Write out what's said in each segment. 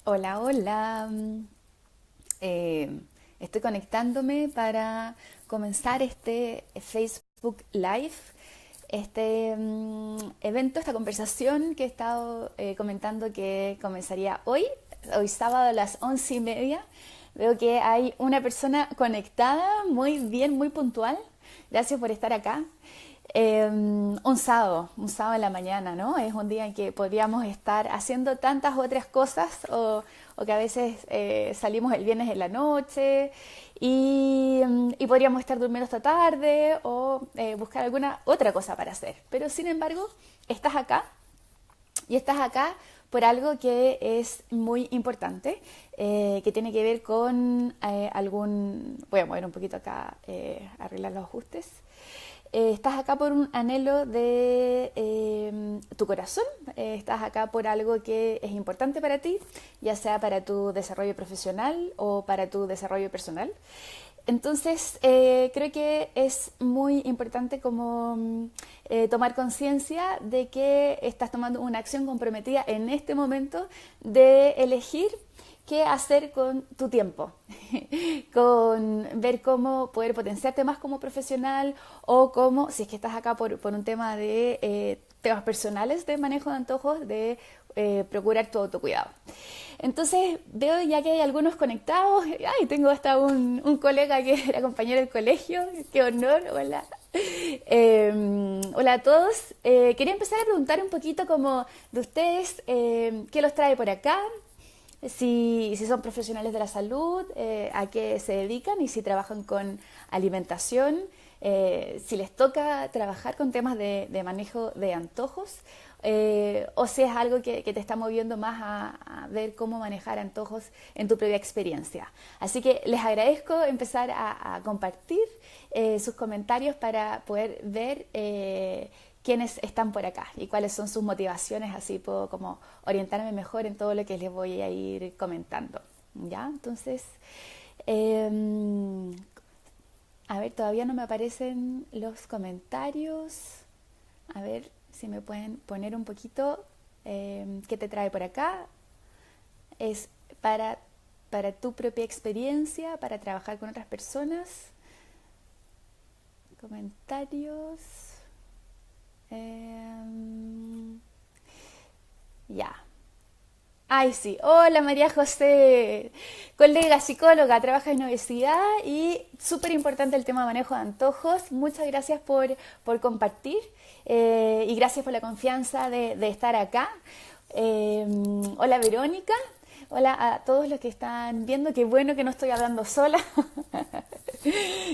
Hola, hola. Eh, Estoy conectándome para comenzar este Facebook Live, este evento, esta conversación que he estado comentando que comenzaría hoy sábado a las 11:30. Veo que hay una persona conectada, muy bien, muy puntual. Gracias por estar acá. Un sábado en la mañana, ¿no? Es un día en que podríamos estar haciendo tantas otras cosas o que a veces salimos el viernes en la noche y podríamos estar durmiendo esta tarde o buscar alguna otra cosa para hacer. Pero sin embargo, estás acá y estás acá por algo que es muy importante, que tiene que ver con Voy a mover un poquito acá, arreglar los ajustes. Estás acá por un anhelo de tu corazón, estás acá por algo que es importante para ti, ya sea para tu desarrollo profesional o para tu desarrollo personal. Entonces, creo que es muy importante como tomar conciencia de que estás tomando una acción comprometida en este momento de elegir qué hacer con tu tiempo, con ver cómo poder potenciarte más como profesional o cómo, si es que estás acá por un tema de temas personales de manejo de antojos, de procurar tu autocuidado. Entonces veo ya que hay algunos conectados. Ay, tengo hasta un colega que era compañero del colegio. Qué honor, hola. Hola a todos. Quería empezar a preguntar un poquito como de ustedes, qué los trae por acá, si son profesionales de la salud, a qué se dedican y si trabajan con alimentación, si les toca trabajar con temas de manejo de antojos, o si es algo que te está moviendo más a ver cómo manejar antojos en tu propia experiencia. Así que les agradezco empezar a compartir sus comentarios para poder ver quiénes están por acá y cuáles son sus motivaciones, así puedo como orientarme mejor en todo lo que les voy a ir comentando. ¿Ya? Entonces, eh, a ver, todavía no me aparecen los comentarios. A ver si me pueden poner un poquito qué te trae por acá. Es para, para tu propia experiencia, para trabajar con otras personas. Comentarios. Ya. Ay, sí. Hola María José, colega psicóloga, trabaja en universidad y súper importante el tema de manejo de antojos. Muchas gracias por compartir y gracias por la confianza de estar acá. Hola Verónica, hola a todos los que están viendo, qué bueno que no estoy hablando sola.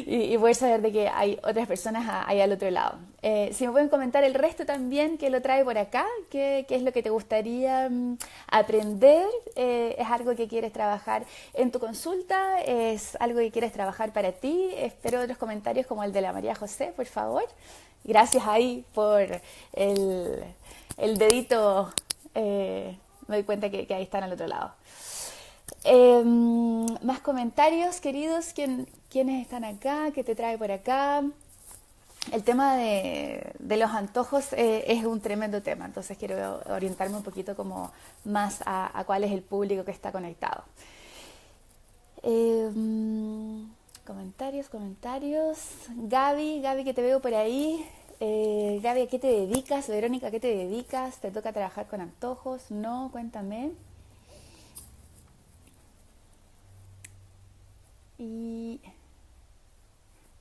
Y poder saber de que hay otras personas ahí al otro lado. Si me pueden comentar el resto también, qué lo trae por acá, qué es lo que te gustaría aprender, es algo que quieres trabajar en tu consulta, es algo que quieres trabajar para ti. Espero otros comentarios como el de la María José, por favor. Gracias ahí por el dedito, me doy cuenta que ahí están al otro lado. Más comentarios, queridos. ¿Quiénes están acá? ¿Qué te trae por acá? El tema de los antojos es un tremendo tema, entonces quiero orientarme un poquito como más a cuál es el público que está conectado. Comentarios. Gaby, que te veo por ahí. Gaby, ¿a qué te dedicas? Verónica, ¿a qué te dedicas? ¿Te toca trabajar con antojos? No, cuéntame. Y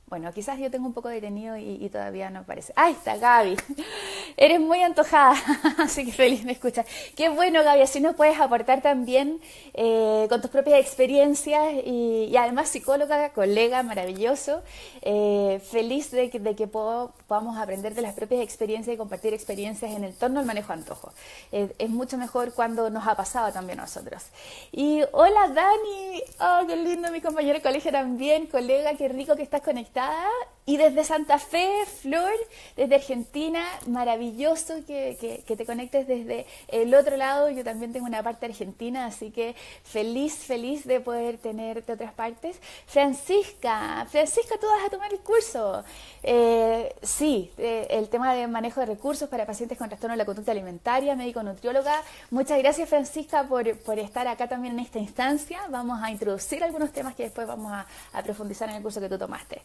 bueno, quizás yo tengo un poco detenido y todavía no aparece. ¡Ahí está, Gaby! Eres muy antojada, así que feliz me escuchas. Qué bueno, Gaby, así nos puedes aportar también con tus propias experiencias y además psicóloga, colega, maravilloso. Feliz de que podamos aprender de las propias experiencias y compartir experiencias en el torno al manejo de antojo. Es mucho mejor cuando nos ha pasado también a nosotros. Y hola, Dani. Oh, qué lindo, mi compañero de colegio también, colega, qué rico que estás conectada. Y desde Santa Fe, Flor, desde Argentina, maravilloso que te conectes desde el otro lado. Yo también tengo una parte argentina, así que feliz de poder tener de otras partes. Francisca, tú vas a tomar el curso. Sí, el tema de manejo de recursos para pacientes con trastorno de la conducta alimentaria, médico-nutrióloga. Muchas gracias, Francisca, por estar acá también en esta instancia. Vamos a introducir algunos temas que después vamos a profundizar en el curso que tú tomaste.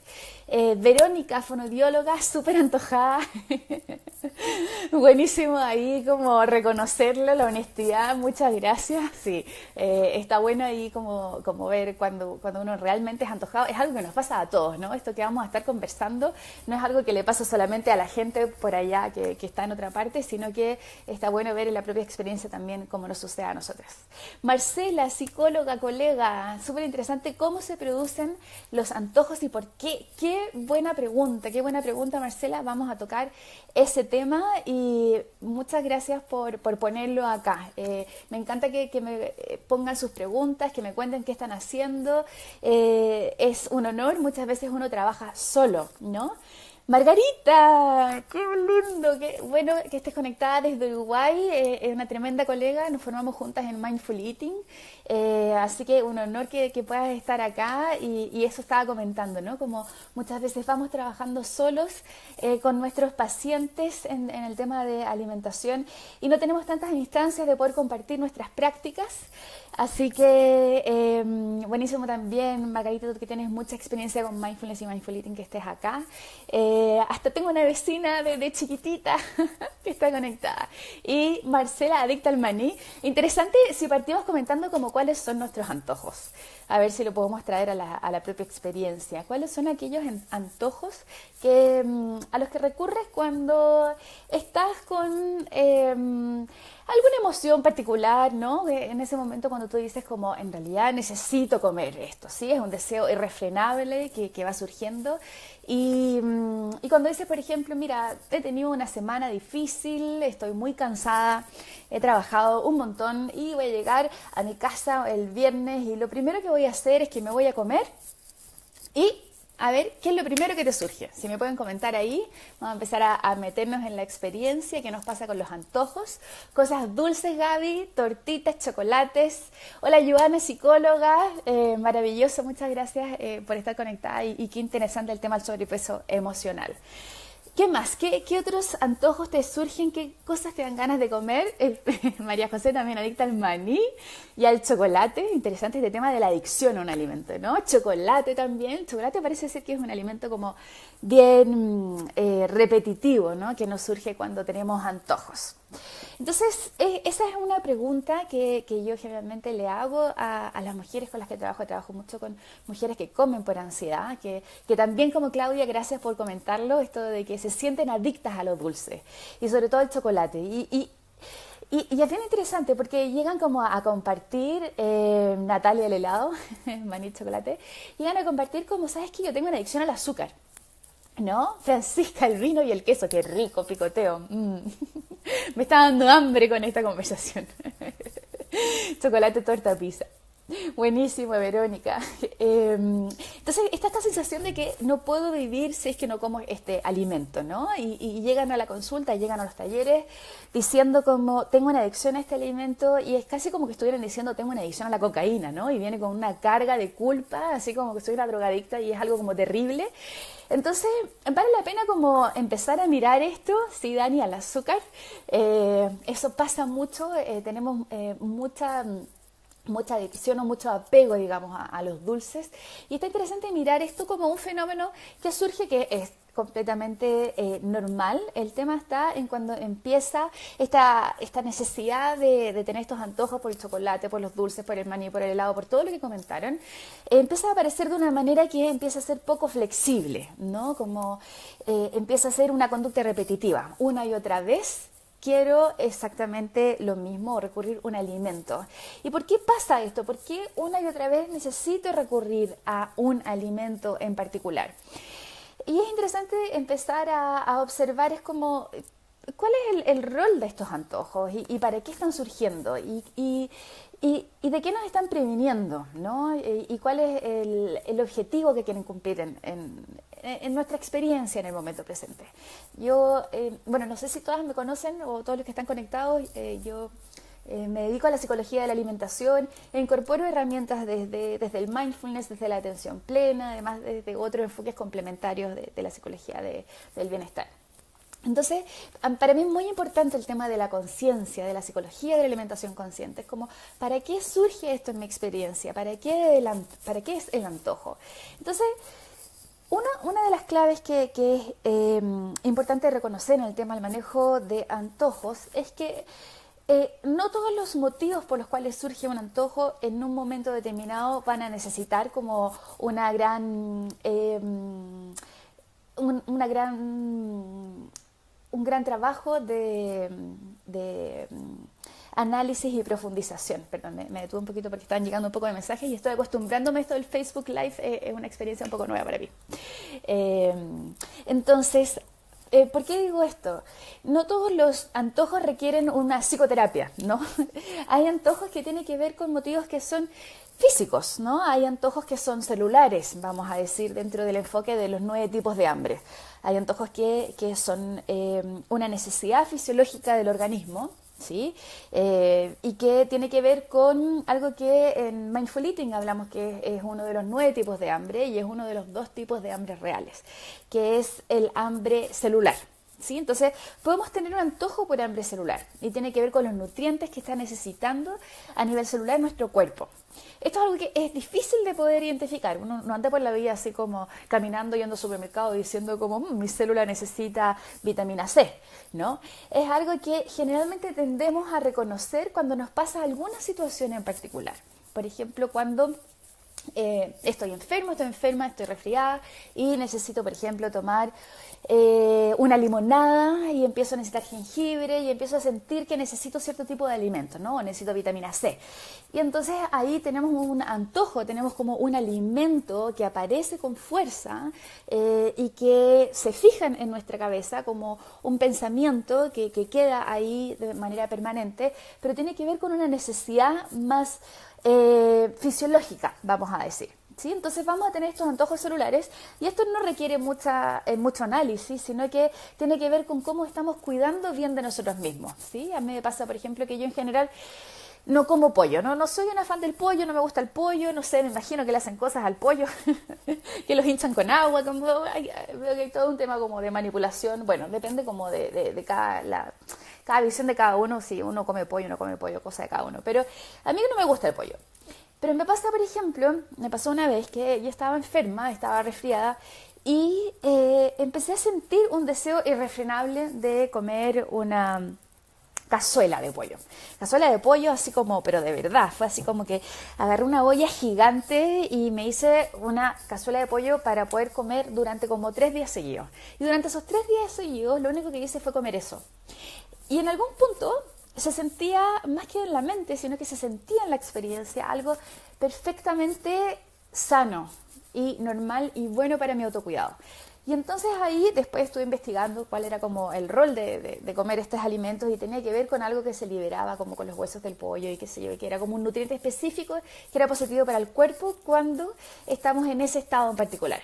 Verónica, fonodióloga, súper antojada. Buenísimo ahí como reconocerlo, la honestidad, muchas gracias. Sí, está bueno ahí como ver cuando uno realmente es antojado. Es algo que nos pasa a todos, ¿no? Esto que vamos a estar conversando no es algo que le pasa solamente a la gente por allá que está en otra parte, sino que está bueno ver en la propia experiencia también cómo nos sucede a nosotras. Marcela, psicóloga, colega, súper interesante cómo se producen los antojos y por qué. Qué buena pregunta, Marcela. Vamos a tocar ese tema y muchas gracias por ponerlo acá. Me encanta que me pongan sus preguntas, que me cuenten qué están haciendo. Es un honor, muchas veces uno trabaja solo, ¿no? Margarita, qué lindo, qué bueno que estés conectada desde Uruguay, es una tremenda colega, nos formamos juntas en Mindful Eating, así que un honor que puedas estar acá y eso estaba comentando, ¿no? Como muchas veces vamos trabajando solos con nuestros pacientes en el tema de alimentación y no tenemos tantas instancias de poder compartir nuestras prácticas, así que buenísimo también, Margarita, tú que tienes mucha experiencia con Mindfulness y Mindful Eating, que estés acá. Hasta tengo una vecina de chiquitita que está conectada. Y Marcela, adicta al maní. Interesante si partimos comentando como cuáles son nuestros antojos. A ver si lo podemos traer a la propia experiencia. ¿Cuáles son aquellos antojos que, a los que recurres cuando estás con alguna emoción particular, ¿no? En ese momento cuando tú dices como, en realidad necesito comer esto, ¿sí? Es un deseo irrefrenable que va surgiendo. Y cuando dices, por ejemplo, mira, he tenido una semana difícil, estoy muy cansada, he trabajado un montón y voy a llegar a mi casa el viernes y lo primero que voy a hacer es que me voy a comer y a ver, ¿qué es lo primero que te surge? Si me pueden comentar ahí, vamos a empezar a meternos en la experiencia, qué nos pasa con los antojos. Cosas dulces, Gaby, tortitas, chocolates. Hola, Joana, psicóloga, maravilloso, muchas gracias por estar conectada y qué interesante el tema del sobrepeso emocional. ¿Qué más? ¿Qué otros antojos te surgen? ¿Qué cosas te dan ganas de comer? María José también adicta al maní y al chocolate. Interesante este tema de la adicción a un alimento, ¿no? Chocolate también. Chocolate parece ser que es un alimento como bien repetitivo, ¿no? Que nos surge cuando tenemos antojos. Entonces, esa es una pregunta que yo generalmente le hago a las mujeres con las que trabajo mucho con mujeres que comen por ansiedad, que también como Claudia, gracias por comentarlo, esto de que se sienten adictas a lo dulce y sobre todo al chocolate. Y es bien interesante porque llegan como a compartir, Natalia el helado, maní chocolate, llegan a compartir como, ¿sabes qué? Yo tengo una adicción al azúcar. ¿No? Francisca, el vino y el queso, qué rico, picoteo. Me está dando hambre con esta conversación. Chocolate, torta, pizza. Buenísimo, Verónica. Entonces, está esta sensación de que no puedo vivir si es que no como este alimento, ¿no? Y llegan a la consulta, llegan a los talleres diciendo como, tengo una adicción a este alimento y es casi como que estuvieran diciendo, tengo una adicción a la cocaína, ¿no? Y viene con una carga de culpa, así como que soy una drogadicta y es algo como terrible. Entonces, vale la pena como empezar a mirar esto, sí, Dani, al azúcar. Eso pasa mucho, tenemos mucha adicción o mucho apego, digamos, a los dulces. Y está interesante mirar esto como un fenómeno que surge, que es completamente normal. El tema está en cuando empieza esta necesidad de tener estos antojos por el chocolate, por los dulces, por el maní, por el helado, por todo lo que comentaron. Empieza a aparecer de una manera que empieza a ser poco flexible, ¿no? Como empieza a ser una conducta repetitiva, una y otra vez. Quiero exactamente lo mismo o recurrir a un alimento. ¿Y por qué pasa esto? ¿Por qué una y otra vez necesito recurrir a un alimento en particular? Y es interesante empezar a observar, es como ¿cuál es el rol de estos antojos y para qué están surgiendo? ¿Y de qué nos están previniendo? ¿No? ¿Y cuál es el objetivo que quieren cumplir en nuestra experiencia en el momento presente? Yo, bueno, no sé si todas me conocen o todos los que están conectados, yo me dedico a la psicología de la alimentación e incorporo herramientas desde el mindfulness, desde la atención plena, además desde otros enfoques complementarios de la psicología del bienestar. Entonces, para mí es muy importante el tema de la conciencia, de la psicología de la alimentación consciente. Es como, ¿para qué surge esto en mi experiencia? ¿Para qué es el antojo? Entonces, una de las claves que es importante reconocer en el tema del manejo de antojos es que no todos los motivos por los cuales surge un antojo en un momento determinado van a necesitar como una gran un gran trabajo de análisis y profundización. Perdón, me detuve un poquito porque estaban llegando un poco de mensajes y estoy acostumbrándome a esto del Facebook Live, es una experiencia un poco nueva para mí. Entonces, ¿por qué digo esto? No todos los antojos requieren una psicoterapia, ¿no? Hay antojos que tienen que ver con motivos que son físicos, ¿no? Hay antojos que son celulares, vamos a decir, dentro del enfoque de los 9 tipos de hambre. Hay antojos que son una necesidad fisiológica del organismo, ¿sí? Y que tiene que ver con algo que en Mindful Eating hablamos que es uno de los 9 tipos de hambre y es uno de los 2 tipos de hambre reales, que es el hambre celular. ¿Sí? Entonces, podemos tener un antojo por hambre celular y tiene que ver con los nutrientes que está necesitando a nivel celular nuestro cuerpo. Esto es algo que es difícil de poder identificar. Uno no anda por la vida así como caminando, yendo al supermercado diciendo como mi célula necesita vitamina C, ¿no? Es algo que generalmente tendemos a reconocer cuando nos pasa alguna situación en particular. Por ejemplo, cuando estoy enferma, estoy resfriada y necesito, por ejemplo, tomar una limonada y empiezo a necesitar jengibre y empiezo a sentir que necesito cierto tipo de alimento, ¿no? O necesito vitamina C. Y entonces ahí tenemos un antojo, tenemos como un alimento que aparece con fuerza y que se fija en nuestra cabeza como un pensamiento que queda ahí de manera permanente, pero tiene que ver con una necesidad más fisiológica, vamos a decir. ¿Sí? Entonces vamos a tener estos antojos celulares y esto no requiere mucho análisis, sino que tiene que ver con cómo estamos cuidando bien de nosotros mismos. ¿Sí? A mí me pasa, por ejemplo, que yo en general no como pollo, no soy una fan del pollo, no me gusta el pollo, no sé, me imagino que le hacen cosas al pollo, que los hinchan con agua, veo que hay todo un tema como de manipulación, bueno, depende como de cada visión de cada uno, si uno come pollo, no come pollo, cosa de cada uno, pero a mí no me gusta el pollo. Pero me pasa, por ejemplo, me pasó una vez que yo estaba enferma, estaba resfriada y empecé a sentir un deseo irrefrenable de comer una cazuela de pollo. Cazuela de pollo así como, pero de verdad, fue así como que agarré una olla gigante y me hice una cazuela de pollo para poder comer durante como 3 días seguidos. Y durante esos 3 días seguidos lo único que hice fue comer eso. Y en algún punto se sentía, más que en la mente, sino que se sentía en la experiencia algo perfectamente sano y normal y bueno para mi autocuidado. Y entonces ahí después estuve investigando cuál era como el rol de comer estos alimentos y tenía que ver con algo que se liberaba como con los huesos del pollo y qué sé yo, que era como un nutriente específico que era positivo para el cuerpo cuando estamos en ese estado en particular.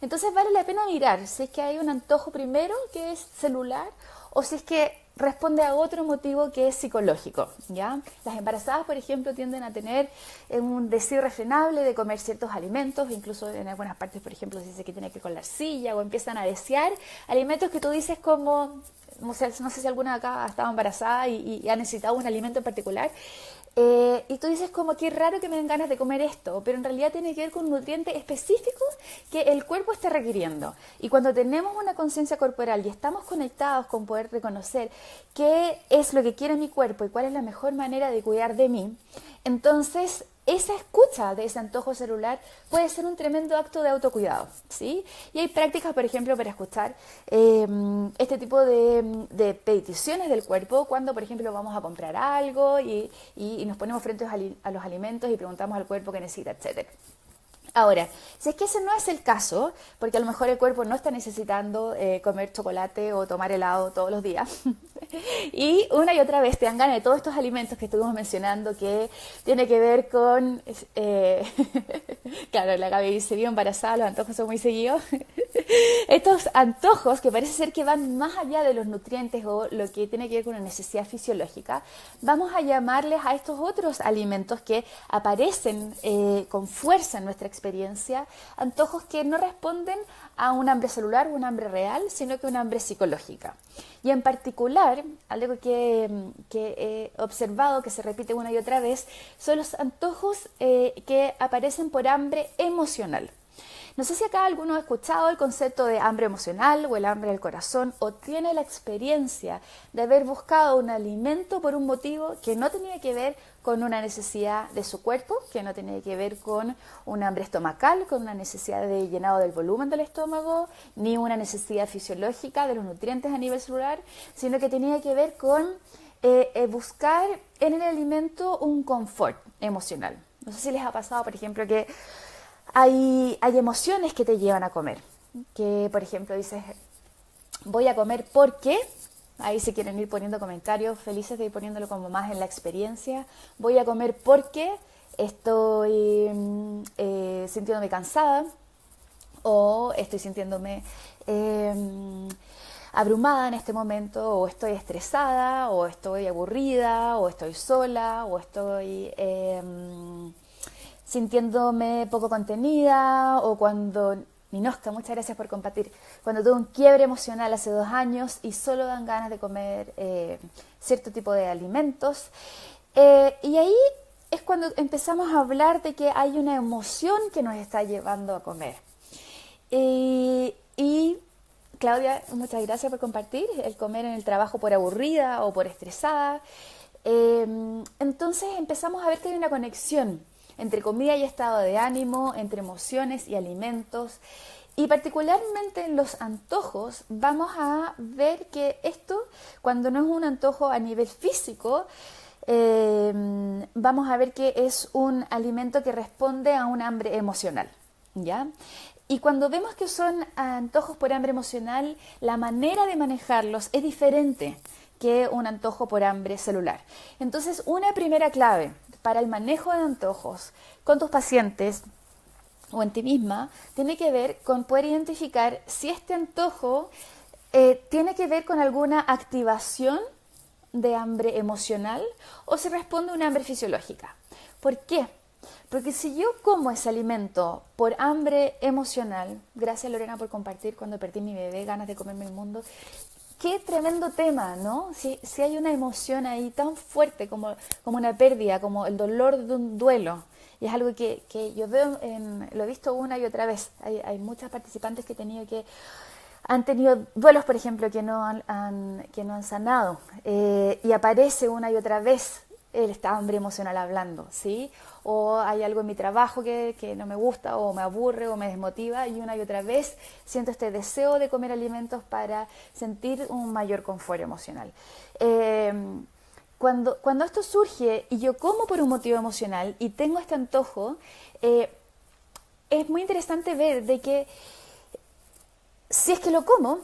Entonces vale la pena mirar si es que hay un antojo primero que es celular o si es que responde a otro motivo que es psicológico, ¿ya? Las embarazadas, por ejemplo, tienden a tener un deseo irrefrenable de comer ciertos alimentos, incluso en algunas partes, por ejemplo, se dice que tiene que ver con la arcilla o empiezan a desear alimentos que tú dices como, no sé si alguna de acá ha estado embarazada y ha necesitado un alimento en particular, y tú dices como qué raro que me den ganas de comer esto, pero en realidad tiene que ver con un nutriente específico que el cuerpo está requiriendo. Y cuando tenemos una conciencia corporal y estamos conectados con poder reconocer qué es lo que quiere mi cuerpo y cuál es la mejor manera de cuidar de mí, entonces esa escucha de ese antojo celular puede ser un tremendo acto de autocuidado, ¿sí? Y hay prácticas, por ejemplo, para escuchar este tipo de peticiones del cuerpo cuando, por ejemplo, vamos a comprar algo y nos ponemos frente a los alimentos y preguntamos al cuerpo qué necesita, etc. Ahora, si es que ese no es el caso, porque a lo mejor el cuerpo no está necesitando comer chocolate o tomar helado todos los días, y una y otra vez te dan ganas de todos estos alimentos que estuvimos mencionando que tiene que ver con, claro, la Gaby se vio embarazada, los antojos son muy seguidos, estos antojos que parece ser que van más allá de los nutrientes o lo que tiene que ver con una necesidad fisiológica, vamos a llamarles a estos otros alimentos que aparecen con fuerza en nuestra experiencia, antojos que no responden a un hambre celular o un hambre real, sino que un hambre psicológica. Y en particular, algo que he observado que se repite una y otra vez, son los antojos que aparecen por hambre emocional. No sé si acá alguno ha escuchado el concepto de hambre emocional o el hambre del corazón o tiene la experiencia de haber buscado un alimento por un motivo que no tenía que ver con una necesidad de su cuerpo, que no tenía que ver con un hambre estomacal, con una necesidad de llenado del volumen del estómago, ni una necesidad fisiológica de los nutrientes a nivel celular, sino que tenía que ver con buscar en el alimento un confort emocional. No sé si les ha pasado, por ejemplo, que hay emociones que te llevan a comer. Que, por ejemplo, dices, voy a comer porque, ahí si quieren ir poniendo comentarios, felices de ir poniéndolo como más en la experiencia. Voy a comer porque estoy sintiéndome cansada o estoy sintiéndome abrumada en este momento, o estoy estresada, o estoy aburrida, o estoy sola, o estoy sintiéndome poco contenida, o cuando, Minosca, muchas gracias por compartir, cuando tuve un quiebre emocional hace 2 años y solo dan ganas de comer cierto tipo de alimentos. Y ahí es cuando empezamos a hablar de que hay una emoción que nos está llevando a comer. Y Claudia, muchas gracias por compartir, el comer en el trabajo por aburrida o por estresada. Entonces empezamos a ver que hay una conexión entre comida y estado de ánimo, entre emociones y alimentos. Y particularmente en los antojos vamos a ver que esto, cuando no es un antojo a nivel físico, vamos a ver que es un alimento que responde a un hambre emocional, ¿ya? Y cuando vemos que son antojos por hambre emocional, la manera de manejarlos es diferente que un antojo por hambre celular. Entonces, una primera clave para el manejo de antojos con tus pacientes o en ti misma tiene que ver con poder identificar si este antojo tiene que ver con alguna activación de hambre emocional o si responde a una hambre fisiológica. ¿Por qué? Porque si yo como ese alimento por hambre emocional, gracias Lorena por compartir cuando perdí mi bebé, ganas de comerme el mundo, qué tremendo tema, ¿no? Si hay una emoción ahí tan fuerte como una pérdida, como el dolor de un duelo, y es algo que yo veo, lo he visto una y otra vez, hay muchas participantes que he tenido que han tenido duelos, por ejemplo, que no han sanado, y aparece una y otra vez el hambre emocional hablando, ¿sí? O hay algo en mi trabajo que no me gusta o me aburre o me desmotiva y una y otra vez siento este deseo de comer alimentos para sentir un mayor confort emocional. Cuando esto surge y yo como por un motivo emocional y tengo este antojo, es muy interesante ver de que si es que lo como,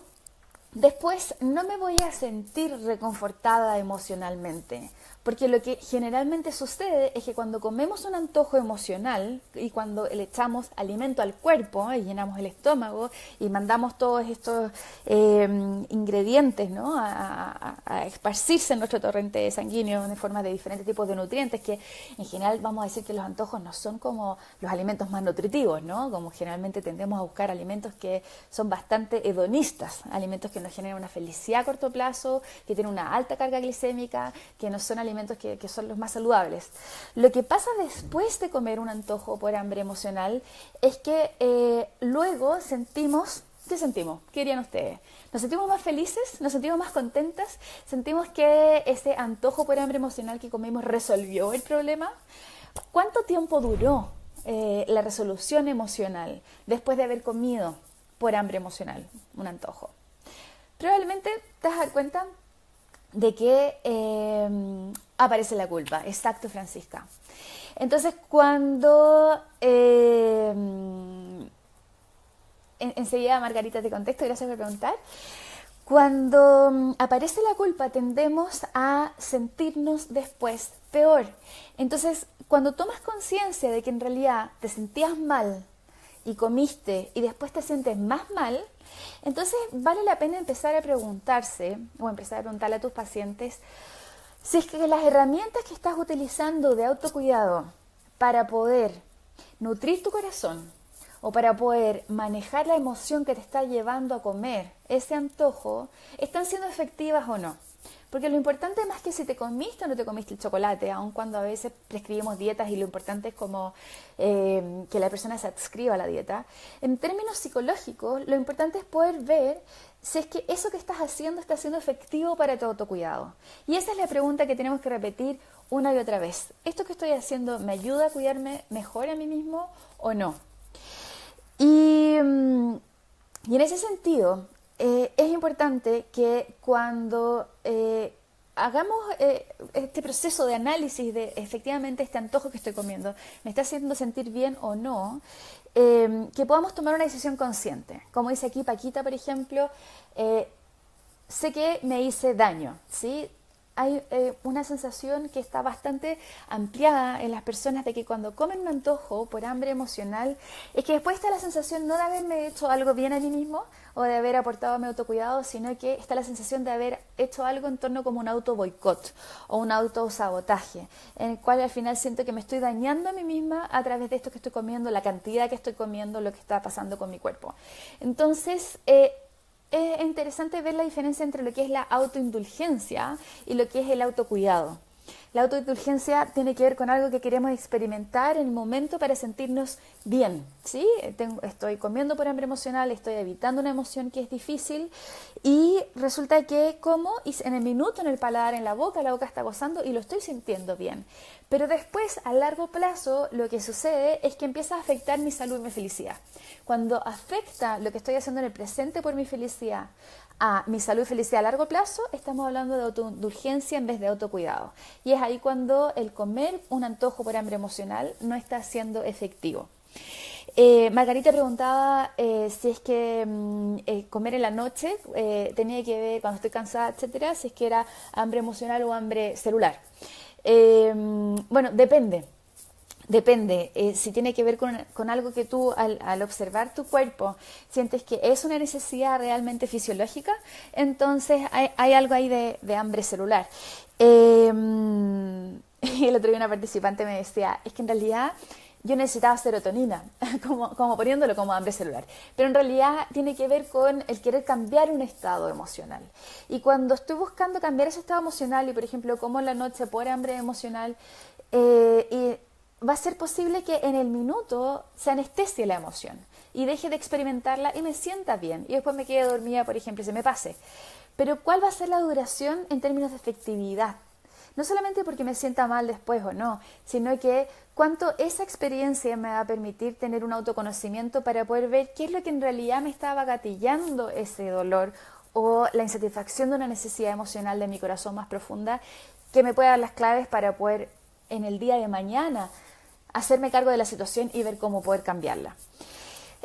después no me voy a sentir reconfortada emocionalmente, porque lo que generalmente sucede es que cuando comemos un antojo emocional y cuando le echamos alimento al cuerpo y llenamos el estómago y mandamos todos estos ingredientes, ¿no? a esparcirse en nuestro torrente sanguíneo en forma de diferentes tipos de nutrientes, que en general vamos a decir que los antojos no son como los alimentos más nutritivos, ¿no? Como generalmente tendemos a buscar alimentos que son bastante hedonistas, alimentos que nos generan una felicidad a corto plazo, que tienen una alta carga glicémica, que no son alimentos que son los más saludables. Lo que pasa después de comer un antojo por hambre emocional es que luego sentimos, ¿qué sentimos? ¿Qué dirían ustedes? ¿Nos sentimos más felices? ¿Nos sentimos más contentas? ¿Sentimos que ese antojo por hambre emocional que comimos resolvió el problema? ¿Cuánto tiempo duró la resolución emocional después de haber comido por hambre emocional un antojo? Probablemente te vas a dar cuenta de que aparece la culpa. Exacto, Francisca. Entonces, cuando enseguida, Margarita, te contesto, gracias por preguntar. Cuando aparece la culpa, tendemos a sentirnos después peor. Entonces, cuando tomas conciencia de que en realidad te sentías mal y comiste y después te sientes más mal, entonces vale la pena empezar a preguntarse o empezar a preguntarle a tus pacientes si es que las herramientas que estás utilizando de autocuidado para poder nutrir tu corazón o para poder manejar la emoción que te está llevando a comer ese antojo, están siendo efectivas o no. Porque lo importante más que si te comiste o no te comiste el chocolate, aun cuando a veces prescribimos dietas y lo importante es como que la persona se adscriba a la dieta, en términos psicológicos lo importante es poder ver si es que eso que estás haciendo está siendo efectivo para tu autocuidado. Y esa es la pregunta que tenemos que repetir una y otra vez. ¿Esto que estoy haciendo me ayuda a cuidarme mejor a mí mismo o no? Y en ese sentido, es importante que cuando hagamos este proceso de análisis de efectivamente este antojo que estoy comiendo, ¿me está haciendo sentir bien o no? Que podamos tomar una decisión consciente. Como dice aquí Paquita, por ejemplo, sé que me hice daño, ¿sí? Hay una sensación que está bastante ampliada en las personas de que cuando comen un antojo por hambre emocional, es que después está la sensación no de haberme hecho algo bien a mí mismo o de haber aportado a mi autocuidado, sino que está la sensación de haber hecho algo en torno como un auto boicot o un autosabotaje, en el cual al final siento que me estoy dañando a mí misma a través de esto que estoy comiendo, la cantidad que estoy comiendo, lo que está pasando con mi cuerpo. Entonces, es interesante ver la diferencia entre lo que es la autoindulgencia y lo que es el autocuidado. La autoindulgencia tiene que ver con algo que queremos experimentar en el momento para sentirnos bien, ¿sí? Estoy comiendo por hambre emocional, estoy evitando una emoción que es difícil y resulta que como y en el minuto en el paladar, en la boca está gozando y lo estoy sintiendo bien. Pero después, a largo plazo, lo que sucede es que empieza a afectar mi salud y mi felicidad. Cuando afecta lo que estoy haciendo en el presente por mi felicidad a mi salud y felicidad a largo plazo, estamos hablando de autoindulgencia en vez de autocuidado. Y es ahí cuando el comer un antojo por hambre emocional no está siendo efectivo. Margarita preguntaba si es que comer en la noche tenía que ver, cuando estoy cansada, etcétera, si es que era hambre emocional o hambre celular. Bueno, depende. Depende, si tiene que ver con algo que tú al observar tu cuerpo sientes que es una necesidad realmente fisiológica, entonces hay algo ahí de hambre celular. El otro día una participante me decía, es que en realidad yo necesitaba serotonina, como poniéndolo como hambre celular, pero en realidad tiene que ver con el querer cambiar un estado emocional. Y cuando estoy buscando cambiar ese estado emocional y por ejemplo como en la noche por hambre emocional, va a ser posible que en el minuto se anestesie la emoción y deje de experimentarla y me sienta bien y después me quede dormida, por ejemplo, y se me pase. Pero ¿cuál va a ser la duración en términos de efectividad? No solamente porque me sienta mal después o no, sino que cuánto esa experiencia me va a permitir tener un autoconocimiento para poder ver qué es lo que en realidad me estaba gatillando ese dolor o la insatisfacción de una necesidad emocional de mi corazón más profunda que me pueda dar las claves para poder en el día de mañana hacerme cargo de la situación y ver cómo poder cambiarla.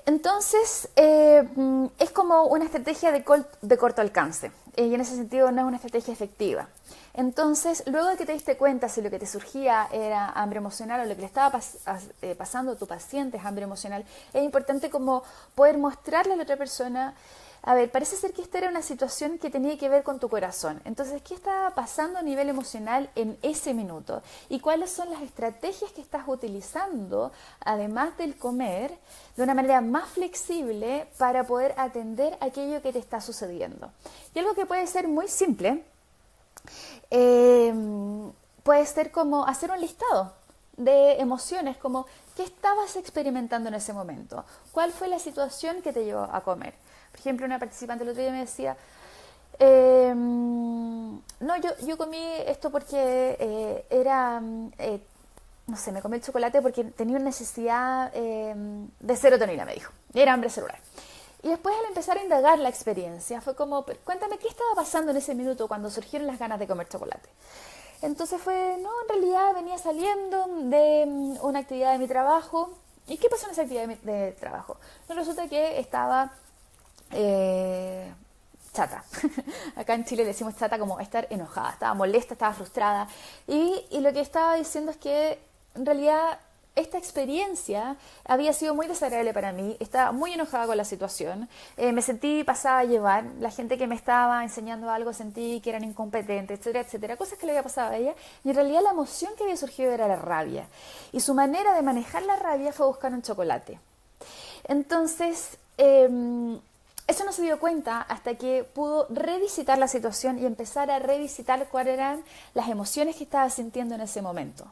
Entonces, es como una estrategia de corto alcance y en ese sentido no es una estrategia efectiva. Entonces, luego de que te diste cuenta si lo que te surgía era hambre emocional o lo que le estaba pasando a tu paciente es hambre emocional, es importante como poder mostrarle a la otra persona, a ver, parece ser que esta era una situación que tenía que ver con tu corazón. Entonces, ¿qué estaba pasando a nivel emocional en ese minuto? ¿Y cuáles son las estrategias que estás utilizando, además del comer, de una manera más flexible para poder atender aquello que te está sucediendo? Y algo que puede ser muy simple, puede ser como hacer un listado de emociones, como ¿qué estabas experimentando en ese momento? ¿Cuál fue la situación que te llevó a comer? Por ejemplo, una participante el otro día me decía, no, yo comí esto porque era, no sé, me comí el chocolate porque tenía una necesidad de serotonina, me dijo. Era hambre celular. Y después al empezar a indagar la experiencia, fue como, cuéntame qué estaba pasando en ese minuto cuando surgieron las ganas de comer chocolate. Entonces fue, no, en realidad venía saliendo de una actividad de mi trabajo. ¿Y qué pasó en esa actividad de trabajo? No, resulta que estaba chata. Acá en Chile decimos chata como estar enojada, estaba molesta, estaba frustrada. Y lo que estaba diciendo es que en realidad esta experiencia había sido muy desagradable para mí, estaba muy enojada con la situación, me sentí pasada a llevar, la gente que me estaba enseñando algo sentí que eran incompetentes, etcétera, etcétera, cosas que le había pasado a ella, y en realidad la emoción que había surgido era la rabia, y su manera de manejar la rabia fue buscar un chocolate. Entonces, eso no se dio cuenta hasta que pudo revisitar la situación y empezar a revisitar cuáles eran las emociones que estaba sintiendo en ese momento.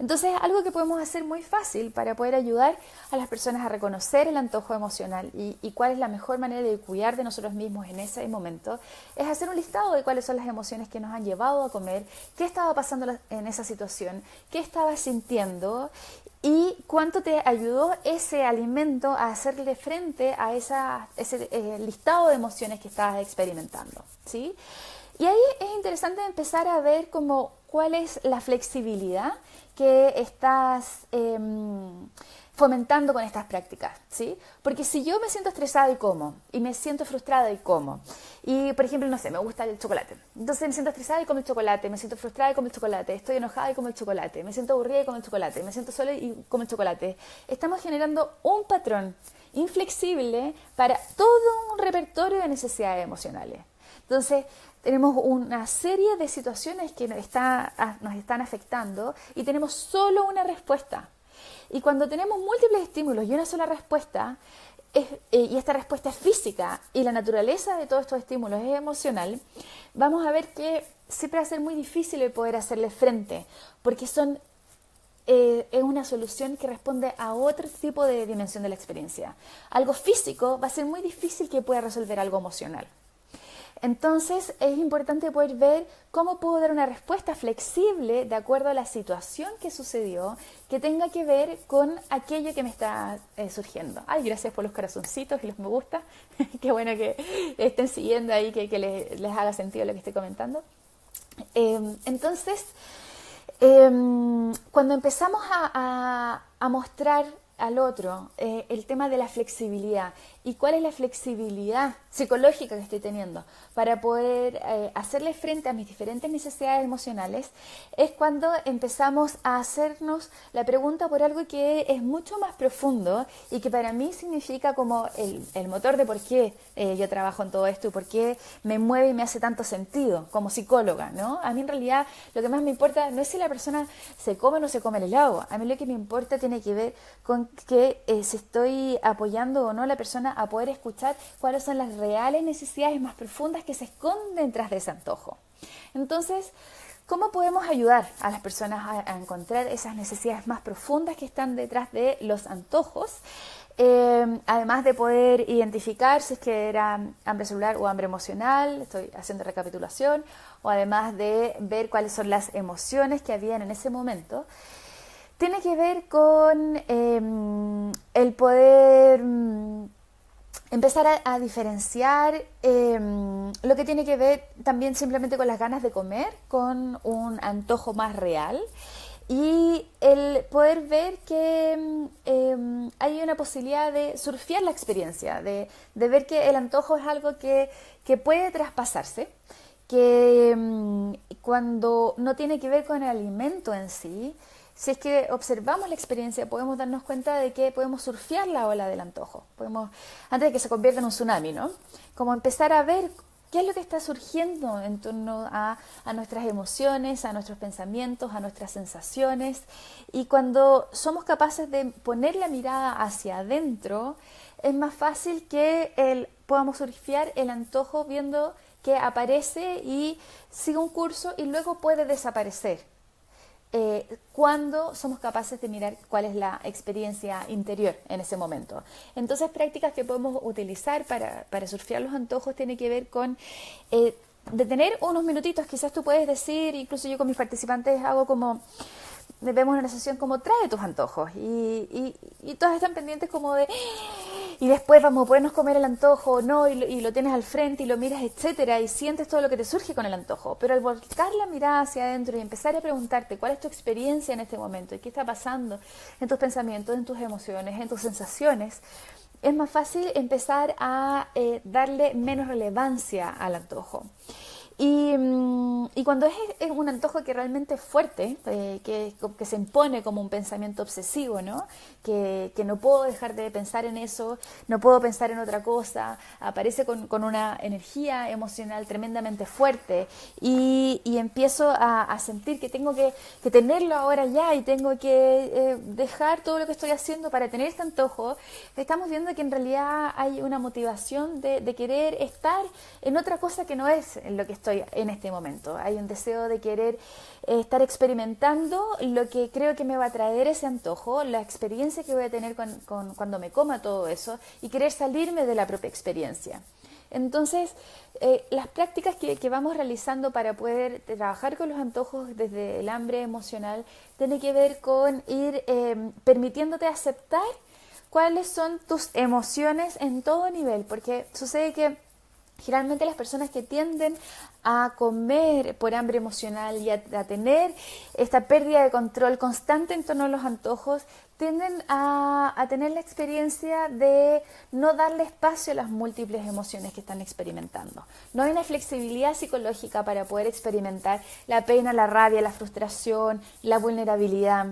Entonces, algo que podemos hacer muy fácil para poder ayudar a las personas a reconocer el antojo emocional y cuál es la mejor manera de cuidar de nosotros mismos en ese momento, es hacer un listado de cuáles son las emociones que nos han llevado a comer, qué estaba pasando en esa situación, qué estaba sintiendo y cuánto te ayudó ese alimento a hacerle frente a ese listado de emociones que estabas experimentando, ¿sí? Y ahí es interesante empezar a ver como cuál es la flexibilidad que estás fomentando con estas prácticas, ¿sí? Porque si yo me siento estresada y como, y me siento frustrada y como, y por ejemplo, no sé, me gusta el chocolate, entonces me siento estresada y como el chocolate, me siento frustrada y como el chocolate, estoy enojada y como el chocolate, me siento aburrida y como el chocolate, me siento sola y como el chocolate, estamos generando un patrón inflexible para todo un repertorio de necesidades emocionales. Entonces, tenemos una serie de situaciones que nos están afectando y tenemos solo una respuesta. Y cuando tenemos múltiples estímulos y una sola respuesta, y esta respuesta es física y la naturaleza de todos estos estímulos es emocional, vamos a ver que siempre va a ser muy difícil el poder hacerle frente, porque es una solución que responde a otro tipo de dimensión de la experiencia. Algo físico va a ser muy difícil que pueda resolver algo emocional. Entonces es importante poder ver cómo puedo dar una respuesta flexible de acuerdo a la situación que sucedió, que tenga que ver con aquello que me está surgiendo. Ay, gracias por los corazoncitos y los me gusta. Qué bueno que estén siguiendo ahí, que les haga sentido lo que estoy comentando. Entonces, cuando empezamos a mostrar al otro el tema de la flexibilidad y cuál es la flexibilidad psicológica que estoy teniendo para poder hacerle frente a mis diferentes necesidades emocionales, es cuando empezamos a hacernos la pregunta por algo que es mucho más profundo y que para mí significa como el motor de por qué yo trabajo en todo esto y por qué me mueve y me hace tanto sentido como psicóloga, ¿no? A mí en realidad lo que más me importa no es si la persona se come o no se come el helado, a mí lo que me importa tiene que ver con que si estoy apoyando o no a la persona a poder escuchar cuáles son las reales necesidades más profundas que se esconden tras de ese antojo. Entonces, ¿cómo podemos ayudar a las personas a encontrar esas necesidades más profundas que están detrás de los antojos? Además de poder identificar si es que era hambre celular o hambre emocional, estoy haciendo recapitulación, o además de ver cuáles son las emociones que habían en ese momento, tiene que ver con el poder empezar a diferenciar lo que tiene que ver también simplemente con las ganas de comer, con un antojo más real y el poder ver que hay una posibilidad de surfear la experiencia, de ver que el antojo es algo que puede traspasarse, que cuando no tiene que ver con el alimento en sí, si es que observamos la experiencia, podemos darnos cuenta de que podemos surfear la ola del antojo. Podemos, antes de que se convierta en un tsunami, ¿no? Como empezar a ver qué es lo que está surgiendo en torno a nuestras emociones, a nuestros pensamientos, a nuestras sensaciones. Y cuando somos capaces de poner la mirada hacia adentro, es más fácil que podamos surfear el antojo viendo que aparece y sigue un curso y luego puede desaparecer. Cuando somos capaces de mirar cuál es la experiencia interior en ese momento. Entonces, prácticas que podemos utilizar para surfear los antojos tiene que ver con detener unos minutitos. Quizás tú puedes decir, incluso yo con mis participantes hago como, vemos una sesión como trae tus antojos y todas están pendientes como de y después vamos a podernos comer el antojo o no, y lo tienes al frente y lo miras, etcétera, y sientes todo lo que te surge con el antojo. Pero al volcar la mirada hacia adentro y empezar a preguntarte cuál es tu experiencia en este momento y qué está pasando en tus pensamientos, en tus emociones, en tus sensaciones, es más fácil empezar a darle menos relevancia al antojo. Y cuando es un antojo que realmente es fuerte, que se impone como un pensamiento obsesivo, ¿no? Que no puedo dejar de pensar en eso, no puedo pensar en otra cosa, aparece con una energía emocional tremendamente fuerte y empiezo a sentir que tengo que tenerlo ahora ya y tengo que dejar todo lo que estoy haciendo para tener este antojo. Estamos viendo que en realidad hay una motivación de querer estar en otra cosa que no es en lo que estoy en este momento. Hay un deseo de querer estar experimentando lo que creo que me va a traer ese antojo, la experiencia que voy a tener cuando me coma todo eso y querer salirme de la propia experiencia. Entonces, las prácticas que vamos realizando para poder trabajar con los antojos desde el hambre emocional tiene que ver con ir permitiéndote aceptar cuáles son tus emociones en todo nivel, porque sucede que generalmente las personas que tienden a comer por hambre emocional y a tener esta pérdida de control constante en torno a los antojos, tienden a tener la experiencia de no darle espacio a las múltiples emociones que están experimentando. No hay una flexibilidad psicológica para poder experimentar la pena, la rabia, la frustración, la vulnerabilidad.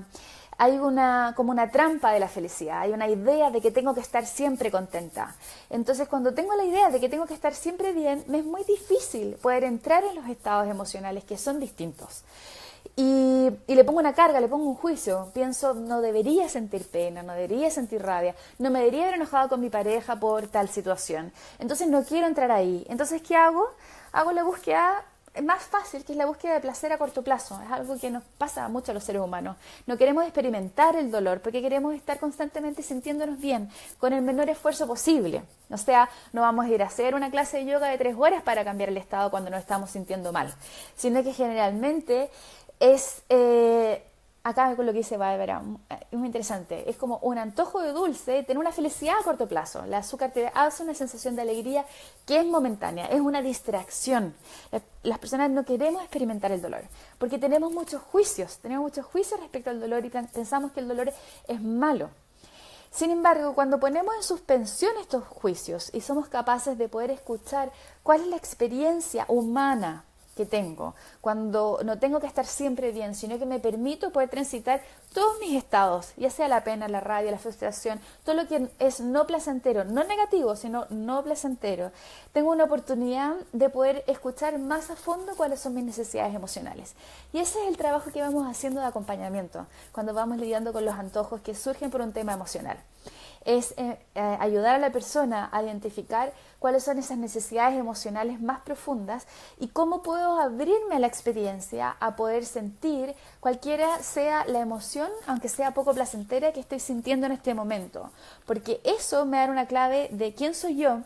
Hay como una trampa de la felicidad, hay una idea de que tengo que estar siempre contenta. Entonces, cuando tengo la idea de que tengo que estar siempre bien, me es muy difícil poder entrar en los estados emocionales que son distintos. Y le pongo una carga, le pongo un juicio. Pienso, no debería sentir pena, no debería sentir rabia, no me debería haber enojado con mi pareja por tal situación. Entonces, no quiero entrar ahí. Entonces, ¿qué hago? Hago la búsqueda más fácil, que es la búsqueda de placer a corto plazo. Es algo que nos pasa mucho a los seres humanos. No queremos experimentar el dolor porque queremos estar constantemente sintiéndonos bien, con el menor esfuerzo posible. O sea, no vamos a ir a hacer una clase de yoga de 3 horas para cambiar el estado cuando nos estamos sintiendo mal, sino que generalmente es... acá con lo que dice Bárbara, es muy interesante, es como un antojo de dulce, tener una felicidad a corto plazo. El azúcar te hace una sensación de alegría que es momentánea, es una distracción. Las personas no queremos experimentar el dolor, porque tenemos muchos juicios respecto al dolor y pensamos que el dolor es malo. Sin embargo, cuando ponemos en suspensión estos juicios y somos capaces de poder escuchar cuál es la experiencia humana que tengo, cuando no tengo que estar siempre bien, sino que me permito poder transitar todos mis estados, ya sea la pena, la rabia, la frustración, todo lo que es no placentero, no negativo, sino no placentero, tengo una oportunidad de poder escuchar más a fondo cuáles son mis necesidades emocionales. Y ese es el trabajo que vamos haciendo de acompañamiento, cuando vamos lidiando con los antojos que surgen por un tema emocional. Es ayudar a la persona a identificar cuáles son esas necesidades emocionales más profundas y cómo puedo abrirme a la experiencia, a poder sentir cualquiera sea la emoción, aunque sea poco placentera, que estoy sintiendo en este momento. Porque eso me da una clave de quién soy yo,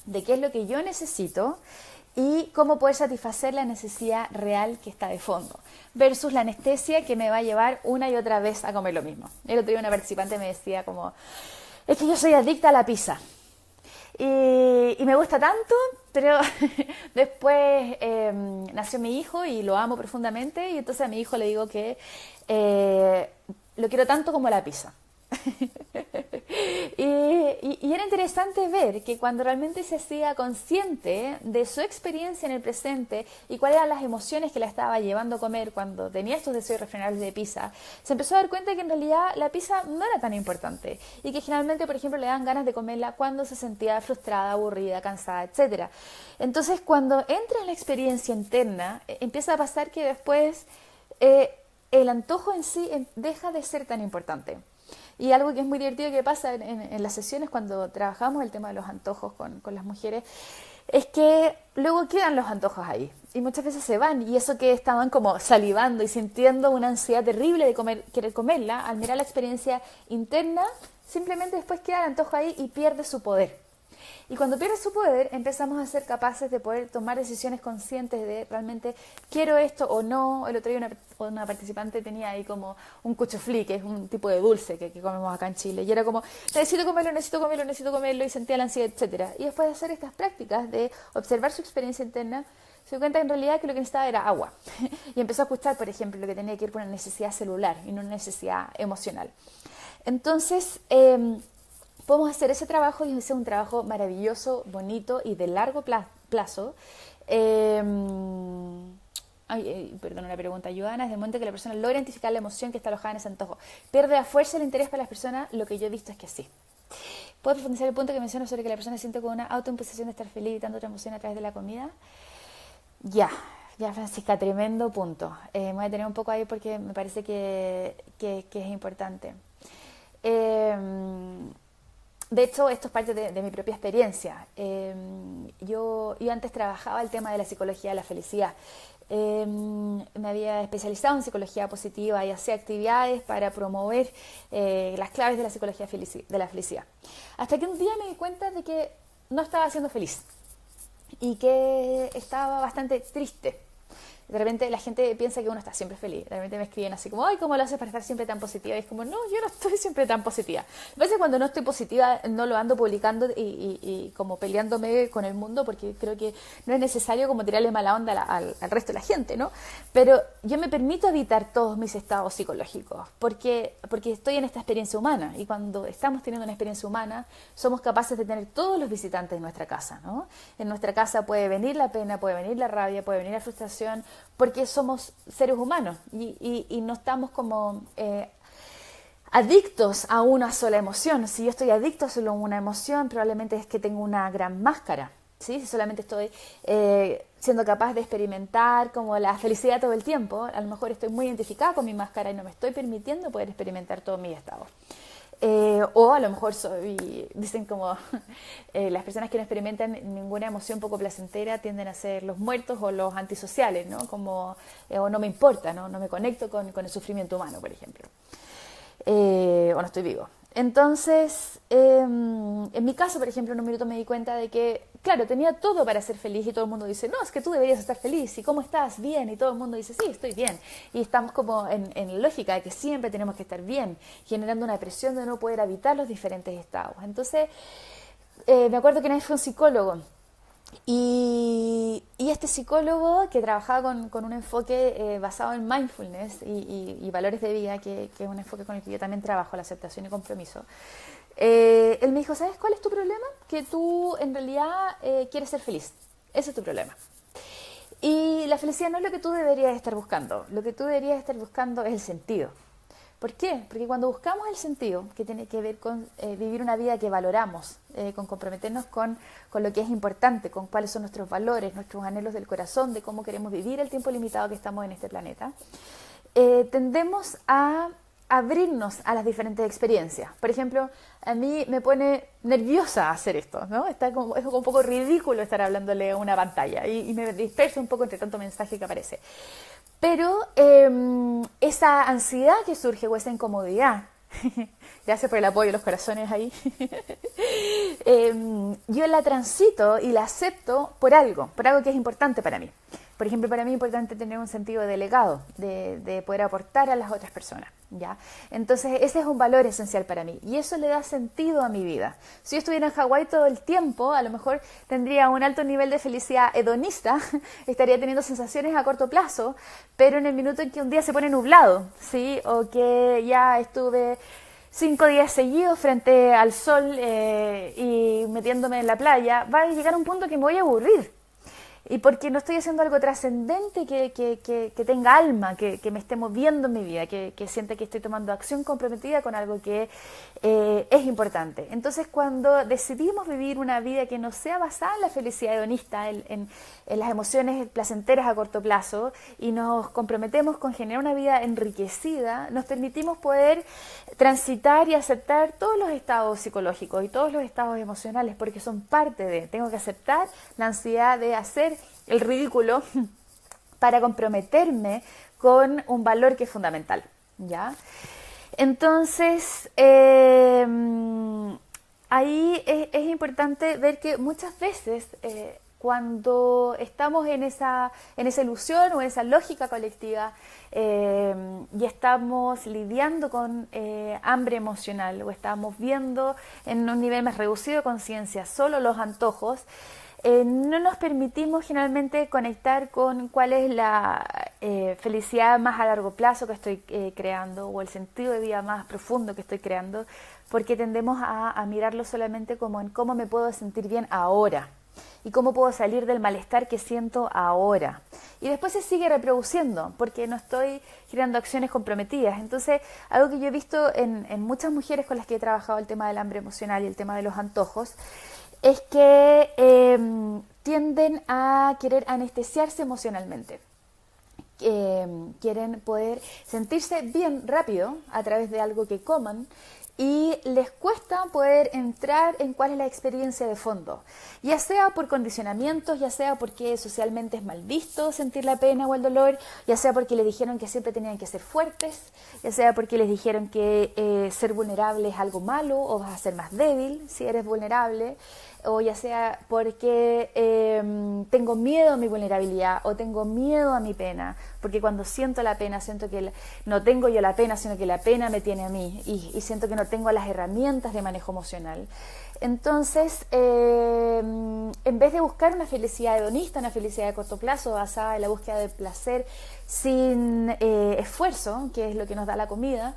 de qué es lo que yo necesito y cómo poder satisfacer la necesidad real que está de fondo, versus la anestesia que me va a llevar una y otra vez a comer lo mismo. El otro día una participante me decía como, es que yo soy adicta a la pizza y me gusta tanto, pero después nació mi hijo y lo amo profundamente y entonces a mi hijo le digo que lo quiero tanto como la pizza. Y era interesante ver que cuando realmente se hacía consciente de su experiencia en el presente y cuáles eran las emociones que la estaba llevando a comer cuando tenía estos deseos irrefrenables de pizza, se empezó a dar cuenta que en realidad la pizza no era tan importante y que generalmente, por ejemplo, le dan ganas de comerla cuando se sentía frustrada, aburrida, cansada, etc. Entonces, cuando entra en la experiencia interna, empieza a pasar que después el antojo en sí deja de ser tan importante. Y algo que es muy divertido que pasa en las sesiones cuando trabajamos el tema de los antojos con las mujeres es que luego quedan los antojos ahí y muchas veces se van y eso que estaban como salivando y sintiendo una ansiedad terrible de querer comerla, al mirar la experiencia interna simplemente después queda el antojo ahí y pierde su poder. Y cuando pierde su poder, empezamos a ser capaces de poder tomar decisiones conscientes de realmente quiero esto o no. El otro día una participante tenía ahí como un cuchuflí, que es un tipo de dulce que comemos acá en Chile. Y era como, necesito comerlo, necesito comerlo, necesito comerlo, y sentía la ansiedad, etcétera. Y después de hacer estas prácticas, de observar su experiencia interna, se dio cuenta en realidad que lo que necesitaba era agua. Y empezó a escuchar, por ejemplo, lo que tenía que ir por una necesidad celular y no una necesidad emocional. Entonces, podemos hacer ese trabajo, y es un trabajo maravilloso, bonito y de largo plazo. Perdón, una pregunta, Joana, desde el momento que la persona logra identificar la emoción que está alojada en ese antojo, ¿pierde la fuerza y el interés para las personas? Lo que yo he visto es que sí. ¿Puedo profundizar el punto que menciono sobre que la persona siente como una autoimposición de estar feliz y dando otra emoción a través de la comida? Ya, Francisca, tremendo punto. Me voy a tener un poco ahí porque me parece que es importante. De hecho, esto es parte de mi propia experiencia. Yo antes trabajaba el tema de la psicología de la felicidad. Me había especializado en psicología positiva y hacía actividades para promover las claves de la psicología de la felicidad. Hasta que un día me di cuenta de que no estaba siendo feliz y que estaba bastante triste. De repente la gente piensa que uno está siempre feliz. De repente me escriben así como, ay, ¿cómo lo haces para estar siempre tan positiva? Y es como, no, yo no estoy siempre tan positiva. A veces cuando no estoy positiva no lo ando publicando y como peleándome con el mundo, porque creo que no es necesario como tirarle mala onda al resto de la gente, ¿no? Pero yo me permito evitar todos mis estados psicológicos, porque estoy en esta experiencia humana, y cuando estamos teniendo una experiencia humana somos capaces de tener todos los visitantes en nuestra casa, ¿no? En nuestra casa puede venir la pena, puede venir la rabia, puede venir la frustración, porque somos seres humanos y no estamos como adictos a una sola emoción. Si yo estoy adicto solo a una emoción, probablemente es que tengo una gran máscara, ¿sí? Si solamente estoy siendo capaz de experimentar como la felicidad todo el tiempo, a lo mejor estoy muy identificada con mi máscara y no me estoy permitiendo poder experimentar todos mis estados. O a lo mejor dicen como las personas que no experimentan ninguna emoción poco placentera tienden a ser los muertos o los antisociales, ¿no? Como, o no me importa, ¿no? No me conecto con el sufrimiento humano, por ejemplo. O no estoy vivo. Entonces, en mi caso, por ejemplo, en un minuto me di cuenta de que, claro, tenía todo para ser feliz, y todo el mundo dice, no, es que tú deberías estar feliz, ¿y cómo estás? Bien, y todo el mundo dice, sí, estoy bien. Y estamos como en lógica de que siempre tenemos que estar bien, generando una presión de no poder habitar los diferentes estados. Entonces, me acuerdo que una vez fue un psicólogo, y este psicólogo que trabajaba con un enfoque basado en mindfulness y valores de vida, que es un enfoque con el que yo también trabajo, la aceptación y compromiso, él me dijo, ¿sabes cuál es tu problema? Que tú en realidad quieres ser feliz. Ese es tu problema. Y la felicidad no es lo que tú deberías estar buscando. Lo que tú deberías estar buscando es el sentido. ¿Por qué? Porque cuando buscamos el sentido, que tiene que ver con vivir una vida que valoramos, con comprometernos con lo que es importante, con cuáles son nuestros valores, nuestros anhelos del corazón, de cómo queremos vivir el tiempo limitado que estamos en este planeta, tendemos a abrirnos a las diferentes experiencias. Por ejemplo, a mí me pone nerviosa hacer esto, ¿no? Es como un poco ridículo estar hablándole a una pantalla y me disperso un poco entre tanto mensaje que aparece. Pero esa ansiedad que surge o esa incomodidad, gracias por el apoyo de los corazones ahí, yo la transito y la acepto por algo que es importante para mí. Por ejemplo, para mí es importante tener un sentido de legado, de poder aportar a las otras personas, ¿ya? Entonces, ese es un valor esencial para mí y eso le da sentido a mi vida. Si yo estuviera en Hawái todo el tiempo, a lo mejor tendría un alto nivel de felicidad hedonista, estaría teniendo sensaciones a corto plazo, pero en el minuto en que un día se pone nublado, ¿sí? O que ya estuve 5 días seguidos frente al sol y metiéndome en la playa, va a llegar un punto que me voy a aburrir. Y porque no estoy haciendo algo trascendente que tenga alma, que me esté moviendo en mi vida, que sienta que estoy tomando acción comprometida con algo que es importante. Entonces, cuando decidimos vivir una vida que no sea basada en la felicidad hedonista, en las emociones placenteras a corto plazo, y nos comprometemos con generar una vida enriquecida, nos permitimos poder transitar y aceptar todos los estados psicológicos y todos los estados emocionales, porque son parte de, tengo que aceptar la ansiedad de hacer el ridículo para comprometerme con un valor que es fundamental, ¿ya? Entonces, ahí es importante ver que muchas veces cuando estamos en esa ilusión o en esa lógica colectiva y estamos lidiando con hambre emocional o estamos viendo en un nivel más reducido de conciencia solo los antojos, no nos permitimos generalmente conectar con cuál es la felicidad más a largo plazo que estoy creando o el sentido de vida más profundo que estoy creando, porque tendemos a mirarlo solamente como en cómo me puedo sentir bien ahora y cómo puedo salir del malestar que siento ahora. Y después se sigue reproduciendo porque no estoy generando acciones comprometidas. Entonces, algo que yo he visto en muchas mujeres con las que he trabajado el tema del hambre emocional y el tema de los antojos, es que tienden a querer anestesiarse emocionalmente. Quieren poder sentirse bien rápido a través de algo que coman y les cuesta poder entrar en cuál es la experiencia de fondo, ya sea por condicionamientos, ya sea porque socialmente es mal visto sentir la pena o el dolor, ya sea porque les dijeron que siempre tenían que ser fuertes, ya sea porque les dijeron que ser vulnerable es algo malo o vas a ser más débil si eres vulnerable, o ya sea porque tengo miedo a mi vulnerabilidad o tengo miedo a mi pena, porque cuando siento la pena siento que no tengo yo la pena, sino que la pena me tiene a mí y siento que no tengo las herramientas de manejo emocional. Entonces, en vez de buscar una felicidad hedonista, una felicidad de corto plazo basada en la búsqueda de placer sin esfuerzo, que es lo que nos da la comida,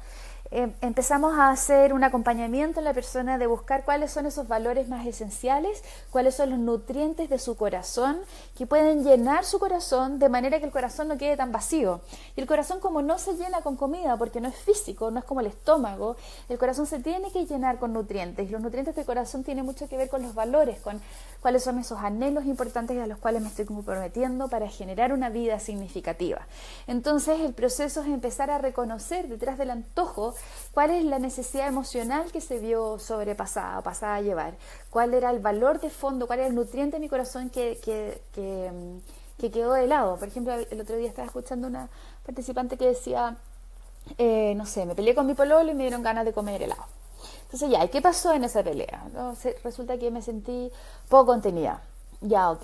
empezamos a hacer un acompañamiento en la persona de buscar cuáles son esos valores más esenciales, cuáles son los nutrientes de su corazón que pueden llenar su corazón de manera que el corazón no quede tan vacío. Y el corazón, como no se llena con comida porque no es físico, no es como el estómago, el corazón se tiene que llenar con nutrientes y los nutrientes del corazón tienen mucho que ver con los valores, con cuáles son esos anhelos importantes a los cuales me estoy comprometiendo para generar una vida significativa. Entonces el proceso es empezar a reconocer detrás del antojo cuál es la necesidad emocional que se vio sobrepasada o pasada a llevar, cuál era el valor de fondo, cuál era el nutriente de mi corazón que quedó de lado. Por ejemplo, el otro día estaba escuchando una participante que decía, no sé, me peleé con mi pololo y me dieron ganas de comer helado. Entonces ya, ¿y qué pasó en esa pelea? ¿No? Resulta que me sentí poco contenida. Ya, ok.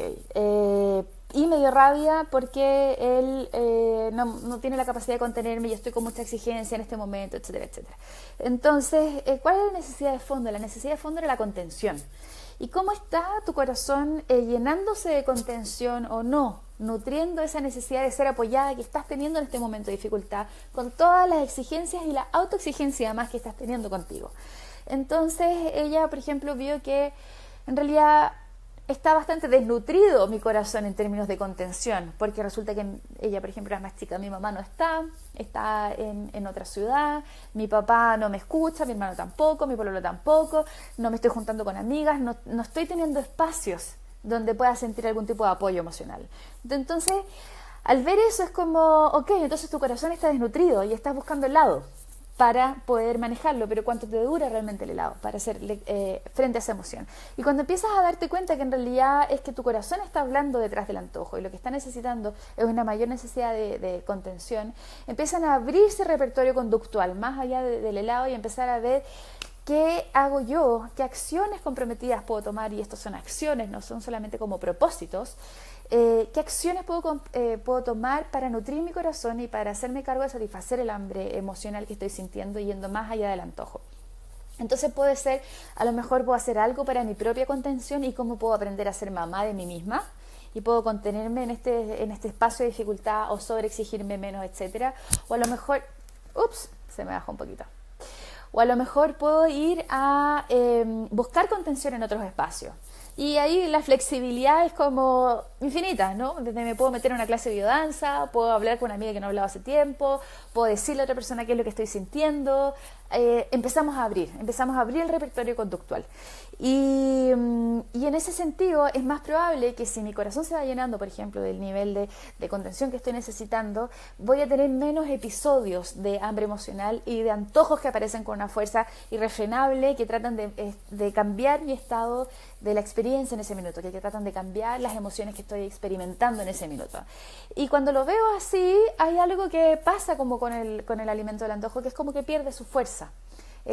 Y me dio rabia porque él no tiene la capacidad de contenerme y estoy con mucha exigencia en este momento, etcétera, etcétera. Entonces, ¿cuál es la necesidad de fondo? La necesidad de fondo era la contención. ¿Y cómo está tu corazón llenándose de contención o no? Nutriendo esa necesidad de ser apoyada que estás teniendo en este momento de dificultad, con todas las exigencias y la autoexigencia además que estás teniendo contigo. Entonces, ella, por ejemplo, vio que en realidad está bastante desnutrido mi corazón en términos de contención, porque resulta que ella, por ejemplo, es más chica, mi mamá no está en otra ciudad, mi papá no me escucha, mi hermano tampoco, mi pololo tampoco, no me estoy juntando con amigas, no estoy teniendo espacios donde pueda sentir algún tipo de apoyo emocional. Entonces, al ver eso es como, ok, entonces tu corazón está desnutrido y estás buscando el lado para poder manejarlo, pero ¿cuánto te dura realmente el helado para hacer frente a esa emoción? Y cuando empiezas a darte cuenta que en realidad es que tu corazón está hablando detrás del antojo y lo que está necesitando es una mayor necesidad de contención, empiezan a abrirse repertorio conductual más allá del helado y empezar a ver qué hago yo, qué acciones comprometidas puedo tomar, y estos son acciones, no son solamente como propósitos. ¿Qué acciones puedo tomar para nutrir mi corazón y para hacerme cargo de satisfacer el hambre emocional que estoy sintiendo yendo más allá del antojo? Entonces puede ser, a lo mejor puedo hacer algo para mi propia contención y cómo puedo aprender a ser mamá de mí misma y puedo contenerme en este espacio de dificultad o sobreexigirme menos, etcétera. O a lo mejor, se me bajó un poquito. O a lo mejor puedo ir a buscar contención en otros espacios. Y ahí la flexibilidad es como infinita, ¿no? Desde me puedo meter en una clase de biodanza, puedo hablar con una amiga que no he hablado hace tiempo, puedo decirle a otra persona qué es lo que estoy sintiendo. Empezamos a abrir el repertorio conductual. Y en ese sentido es más probable que si mi corazón se va llenando, por ejemplo, del nivel de contención que estoy necesitando, voy a tener menos episodios de hambre emocional y de antojos que aparecen con una fuerza irrefrenable que tratan de cambiar mi estado de la experiencia en ese minuto, que tratan de cambiar las emociones que estoy experimentando en ese minuto. Y cuando lo veo así, hay algo que pasa como con el alimento del antojo, que es como que pierde su fuerza.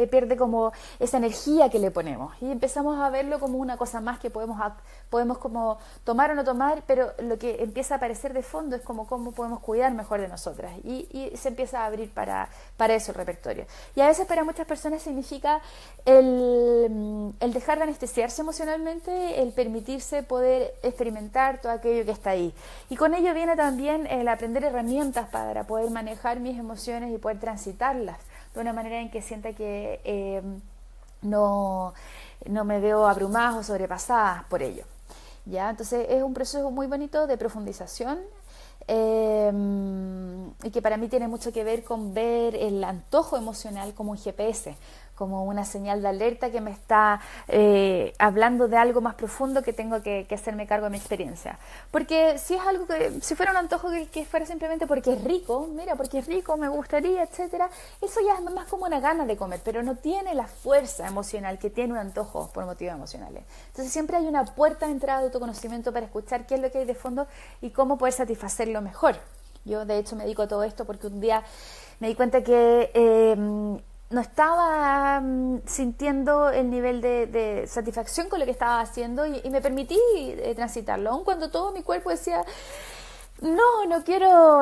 pierde como esa energía que le ponemos y empezamos a verlo como una cosa más que podemos como tomar o no tomar, pero lo que empieza a aparecer de fondo es como cómo podemos cuidar mejor de nosotras y se empieza a abrir para eso el repertorio. Y a veces para muchas personas significa el dejar de anestesiarse emocionalmente, el permitirse poder experimentar todo aquello que está ahí. Y con ello viene también el aprender herramientas para poder manejar mis emociones y poder transitarlas de una manera en que sienta que no me veo abrumada o sobrepasada por ello. ¿Ya? Entonces es un proceso muy bonito de profundización y que para mí tiene mucho que ver con ver el antojo emocional como un GPS, como una señal de alerta que me está hablando de algo más profundo que tengo que hacerme cargo de mi experiencia. Porque si es algo si fuera un antojo que fuera simplemente porque es rico, mira, porque es rico, me gustaría, etcétera, eso ya es más como una gana de comer, pero no tiene la fuerza emocional que tiene un antojo por motivos emocionales. Entonces siempre hay una puerta de entrada de autoconocimiento para escuchar qué es lo que hay de fondo y cómo poder satisfacerlo mejor. Yo de hecho me dedico a todo esto porque un día me di cuenta que no estaba sintiendo el nivel de satisfacción con lo que estaba haciendo y me permití transitarlo, aun cuando todo mi cuerpo decía no quiero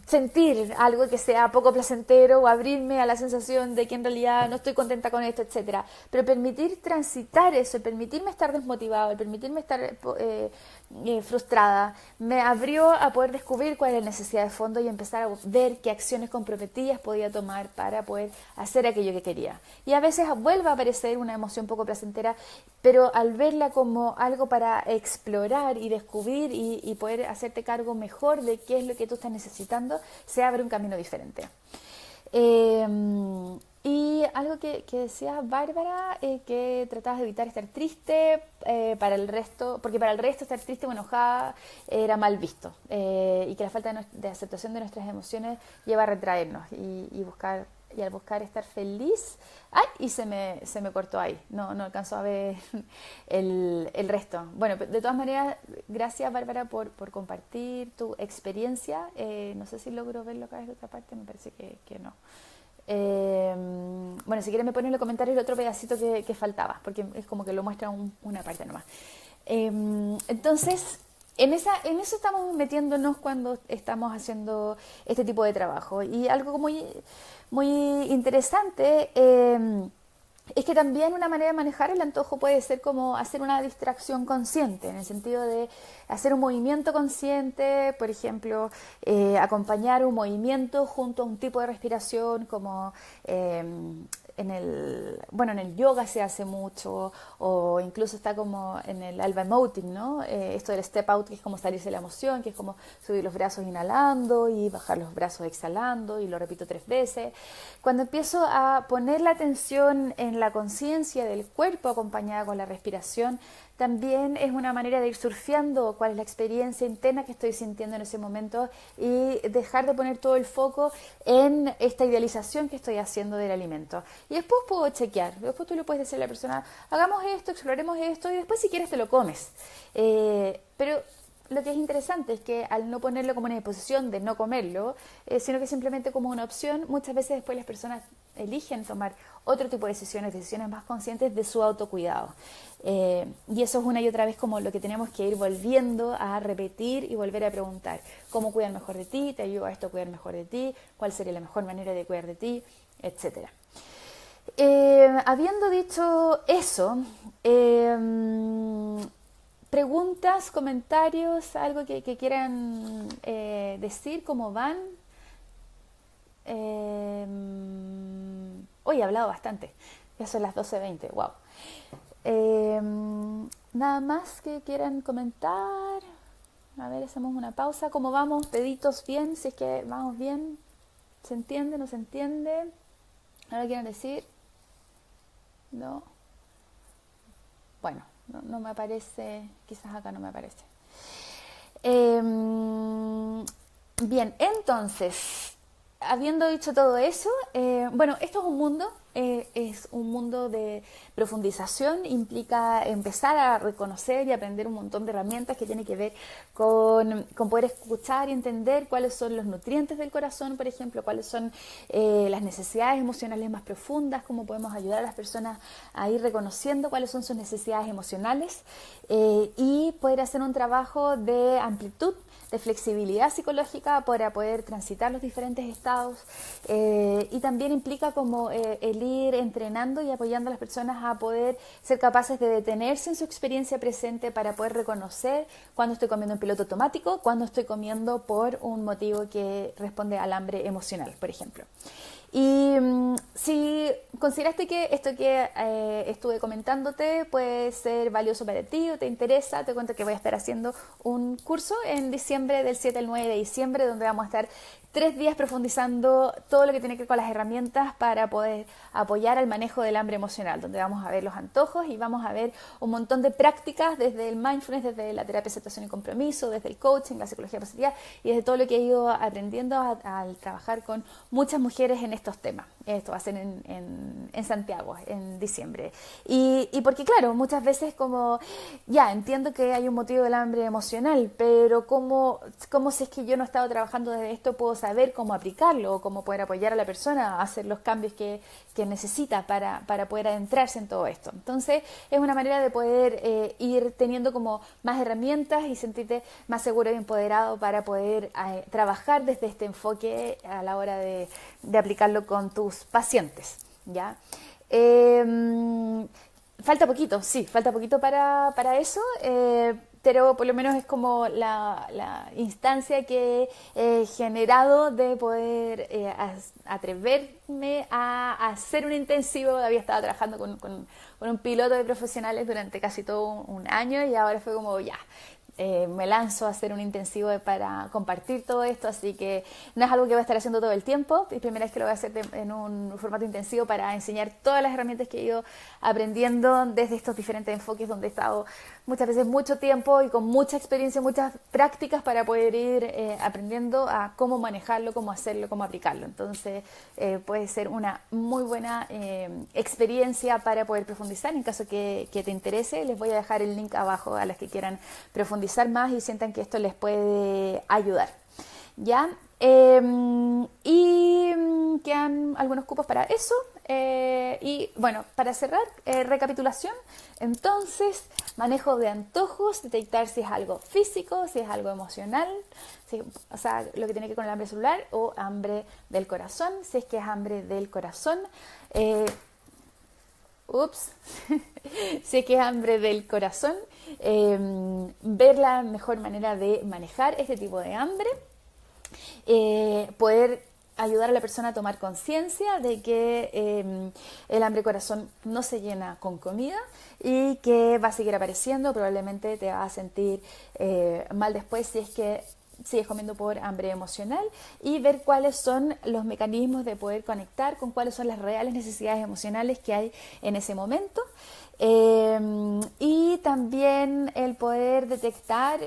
sentir algo que sea poco placentero o abrirme a la sensación de que en realidad no estoy contenta con esto, etcétera. Pero permitir transitar eso, el permitirme estar desmotivado, el permitirme estar frustrada, me abrió a poder descubrir cuál es la necesidad de fondo y empezar a ver qué acciones comprometidas podía tomar para poder hacer aquello que quería. Y a veces vuelve a aparecer una emoción poco placentera, pero al verla como algo para explorar y descubrir y poder hacerte cargo mejor de qué es lo que tú estás necesitando, se abre un camino diferente. Y algo que decía Bárbara, que tratabas de evitar estar triste para el resto, porque para el resto estar triste o enojada era mal visto, y que la falta de aceptación de nuestras emociones lleva a retraernos y al buscar estar feliz, y se me cortó ahí, no alcanzó a ver el resto. Bueno, de todas maneras, gracias Bárbara por compartir tu experiencia. No sé si logro verlo acá desde otra parte, me parece que no. Bueno, si quieres me pones en los comentarios el otro pedacito que faltaba, porque es como que lo muestra una parte nomás. Entonces, en eso estamos metiéndonos cuando estamos haciendo este tipo de trabajo. Y algo muy, muy interesante es que también una manera de manejar el antojo puede ser como hacer una distracción consciente, en el sentido de hacer un movimiento consciente, por ejemplo, acompañar un movimiento junto a un tipo de respiración, como en el yoga se hace mucho, o incluso está como en el alba emoting, ¿no? Esto del step out, que es como salirse de la emoción, que es como subir los brazos inhalando y bajar los brazos exhalando, y lo repito 3 veces. Cuando empiezo a poner la atención en la conciencia del cuerpo acompañada con la respiración, también es una manera de ir surfeando cuál es la experiencia interna que estoy sintiendo en ese momento y dejar de poner todo el foco en esta idealización que estoy haciendo del alimento. Y después puedo chequear, después tú le puedes decir a la persona, hagamos esto, exploremos esto y después si quieres te lo comes. Pero lo que es interesante es que al no ponerlo como una disposición de no comerlo, sino que simplemente como una opción, muchas veces después las personas eligen tomar otro tipo de decisiones más conscientes de su autocuidado. Y eso es una y otra vez como lo que tenemos que ir volviendo a repetir y volver a preguntar. ¿Cómo cuidar mejor de ti? ¿Te ayuda esto a cuidar mejor de ti? ¿Cuál sería la mejor manera de cuidar de ti? Etcétera. Habiendo dicho eso, preguntas, comentarios, algo que quieran decir, ¿cómo van? Hoy he hablado bastante, ya son las 12:20, wow. Nada más que quieran comentar. A ver, hacemos una pausa. ¿Cómo vamos? Peditos bien, si es que vamos bien. ¿Se entiende? ¿No se entiende? ¿Ahora quieren decir? No. Bueno, no me aparece, quizás acá no me aparece. Bien, entonces, habiendo dicho todo eso, bueno, esto es un mundo es un mundo de profundización, implica empezar a reconocer y aprender un montón de herramientas que tienen que ver con poder escuchar y entender cuáles son los nutrientes del corazón, por ejemplo, cuáles son las necesidades emocionales más profundas, cómo podemos ayudar a las personas a ir reconociendo cuáles son sus necesidades emocionales y poder hacer un trabajo de amplitud, de flexibilidad psicológica para poder transitar los diferentes estados y también implica como el ir entrenando y apoyando a las personas a poder ser capaces de detenerse en su experiencia presente para poder reconocer cuando estoy comiendo en piloto automático, cuando estoy comiendo por un motivo que responde al hambre emocional, por ejemplo. Y si consideraste que esto que estuve comentándote puede ser valioso para ti o te interesa, te cuento que voy a estar haciendo un curso en diciembre, del 7 al 9 de diciembre, donde vamos a estar 3 días profundizando todo lo que tiene que ver con las herramientas para poder apoyar al manejo del hambre emocional, donde vamos a ver los antojos y vamos a ver un montón de prácticas desde el mindfulness, desde la terapia de aceptación y compromiso, desde el coaching, la psicología positiva y desde todo lo que he ido aprendiendo al trabajar con muchas mujeres en estos temas. Esto va a ser en Santiago, en diciembre. Y porque claro, muchas veces como, ya, entiendo que hay un motivo del hambre emocional, pero ¿cómo si es que yo no he estado trabajando desde esto puedo saber cómo aplicarlo o cómo poder apoyar a la persona a hacer los cambios que necesita para poder adentrarse en todo esto? Entonces es una manera de poder ir teniendo como más herramientas y sentirte más seguro y empoderado para poder trabajar desde este enfoque a la hora de aplicarlo con tus pacientes, ¿ya? Falta poquito, sí, falta poquito para eso, pero por lo menos es como la instancia que he generado de poder atreverme a hacer un intensivo. Había estado trabajando con un piloto de profesionales durante casi todo un año y ahora fue como ya. Me lanzo a hacer un intensivo para compartir todo esto, así que no es algo que voy a estar haciendo todo el tiempo. Es primera vez que lo voy a hacer en un formato intensivo para enseñar todas las herramientas que he ido aprendiendo desde estos diferentes enfoques donde he estado muchas veces mucho tiempo y con mucha experiencia, muchas prácticas para poder ir aprendiendo a cómo manejarlo, cómo hacerlo, cómo aplicarlo. Entonces puede ser una muy buena experiencia para poder profundizar. En caso que te interese, les voy a dejar el link abajo a las que quieran profundizar más y sientan que esto les puede ayudar, ¿ya? Y quedan algunos cupos para eso. Y bueno, para cerrar, recapitulación. Entonces, manejo de antojos, detectar si es algo físico, si es algo emocional, o sea, lo que tiene que ver con el hambre celular o hambre del corazón. Si es que es hambre del corazón, si es que es hambre del corazón, ver la mejor manera de manejar este tipo de hambre, poder ayudar a la persona a tomar conciencia de que el hambre corazón no se llena con comida y que va a seguir apareciendo, probablemente te vas a sentir mal después si es que sigues comiendo por hambre emocional, y ver cuáles son los mecanismos de poder conectar con cuáles son las reales necesidades emocionales que hay en ese momento. Y también el poder detectar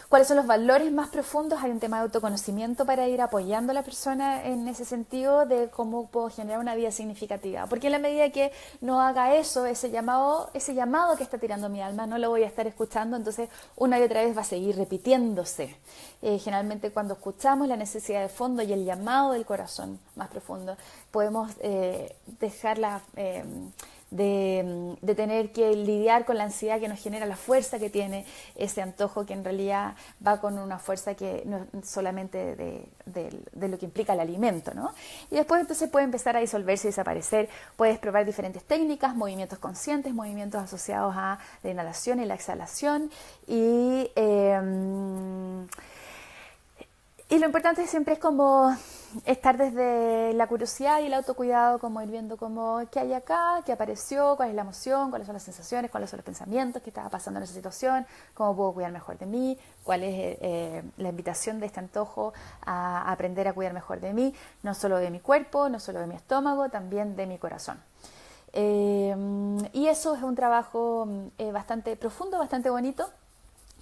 cuáles son los valores más profundos. Hay un tema de autoconocimiento para ir apoyando a la persona en ese sentido de cómo puedo generar una vida significativa, porque en la medida que no haga eso, ese llamado que está tirando mi alma, no lo voy a estar escuchando, entonces una y otra vez va a seguir repitiéndose. Generalmente cuando escuchamos la necesidad de fondo y el llamado del corazón más profundo, podemos dejarla de tener que lidiar con la ansiedad que nos genera la fuerza que tiene ese antojo, que en realidad va con una fuerza que no solamente de lo que implica el alimento, ¿no? Y después entonces puede empezar a disolverse y desaparecer. Puedes probar diferentes técnicas, movimientos conscientes, movimientos asociados a la inhalación y la exhalación, y lo importante siempre es como estar desde la curiosidad y el autocuidado, como ir viendo como qué hay acá, qué apareció, cuál es la emoción, cuáles son las sensaciones, cuáles son los pensamientos, qué estaba pasando en esa situación, cómo puedo cuidar mejor de mí, cuál es la invitación de este antojo a aprender a cuidar mejor de mí, no solo de mi cuerpo, no solo de mi estómago, también de mi corazón. Y eso es un trabajo bastante profundo, bastante bonito,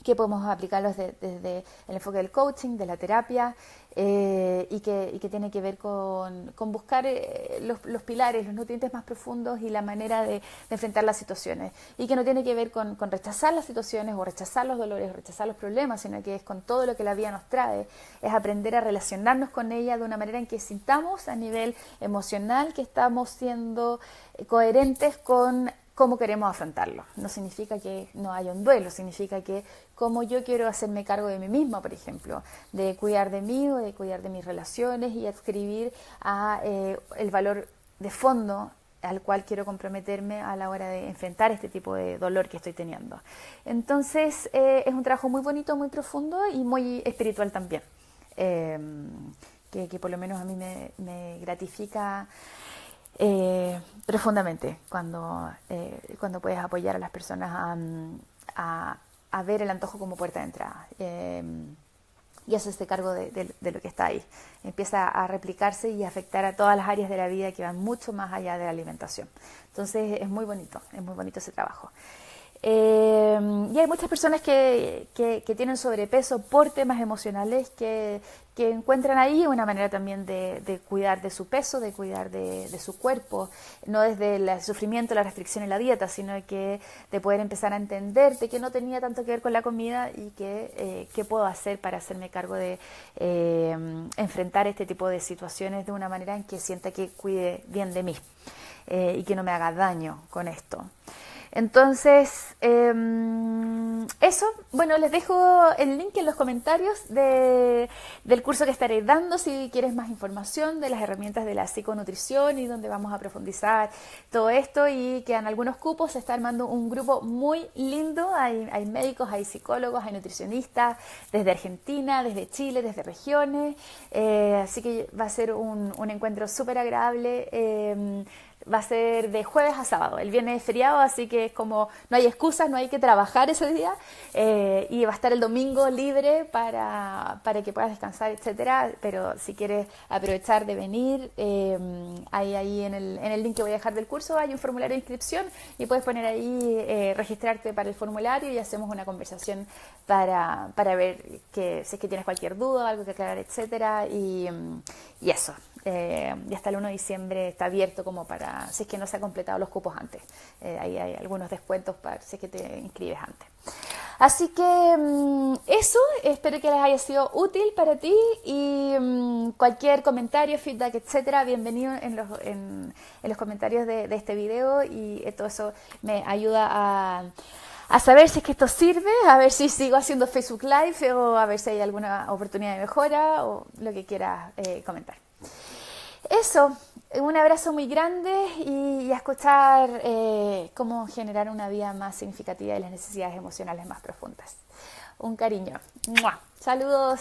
que podemos aplicarlos desde el enfoque del coaching, de la terapia, y que tiene que ver con buscar los pilares, los nutrientes más profundos y la manera de enfrentar las situaciones. Y que no tiene que ver con rechazar las situaciones o rechazar los dolores o rechazar los problemas, sino que es con todo lo que la vida nos trae, es aprender a relacionarnos con ella de una manera en que sintamos a nivel emocional que estamos siendo coherentes con cómo queremos afrontarlo. No significa que no haya un duelo, significa que cómo yo quiero hacerme cargo de mí misma, por ejemplo, de cuidar de mí o de cuidar de mis relaciones y adscribir a el valor de fondo al cual quiero comprometerme a la hora de enfrentar este tipo de dolor que estoy teniendo. Entonces, es un trabajo muy bonito, muy profundo y muy espiritual también, que por lo menos a mí me gratifica profundamente cuando puedes apoyar a las personas a ver el antojo como puerta de entrada y hacerse cargo de lo que está ahí. Empieza a replicarse y a afectar a todas las áreas de la vida que van mucho más allá de la alimentación. Entonces es muy bonito ese trabajo. Y hay muchas personas que tienen sobrepeso por temas emocionales que encuentran ahí una manera también de cuidar de su peso, de cuidar de su cuerpo, no desde el sufrimiento, la restricción y la dieta, sino que de poder empezar a entender de que no tenía tanto que ver con la comida y qué puedo hacer para hacerme cargo de enfrentar este tipo de situaciones de una manera en que sienta que cuide bien de mí y que no me haga daño con esto. Entonces, eso, bueno, les dejo el link en los comentarios del curso que estaré dando si quieres más información de las herramientas de la psiconutrición y donde vamos a profundizar todo esto, y quedan algunos cupos. Se está armando un grupo muy lindo, hay médicos, hay psicólogos, hay nutricionistas desde Argentina, desde Chile, desde regiones, así que va a ser un encuentro súper agradable. Va a ser de jueves a sábado, el viernes es feriado, así que es como no hay excusas, no hay que trabajar ese día, y va a estar el domingo libre para que puedas descansar, etcétera. Pero si quieres aprovechar de venir, ahí en el link que voy a dejar del curso hay un formulario de inscripción y puedes poner ahí, registrarte para el formulario y hacemos una conversación para ver si es que tienes cualquier duda, algo que aclarar, etcétera, y eso. Y hasta el 1 de diciembre está abierto como para, si es que no se han completado los cupos antes. Ahí hay algunos descuentos para si es que te inscribes antes. Así que eso, espero que les haya sido útil para ti, y cualquier comentario, feedback, etcétera, bienvenido en los comentarios de este video, y todo eso me ayuda a saber si es que esto sirve, a ver si sigo haciendo Facebook Live o a ver si hay alguna oportunidad de mejora o lo que quieras comentar. Eso, un abrazo muy grande y a escuchar cómo generar una vida más significativa y las necesidades emocionales más profundas. Un cariño. ¡Mua! Saludos.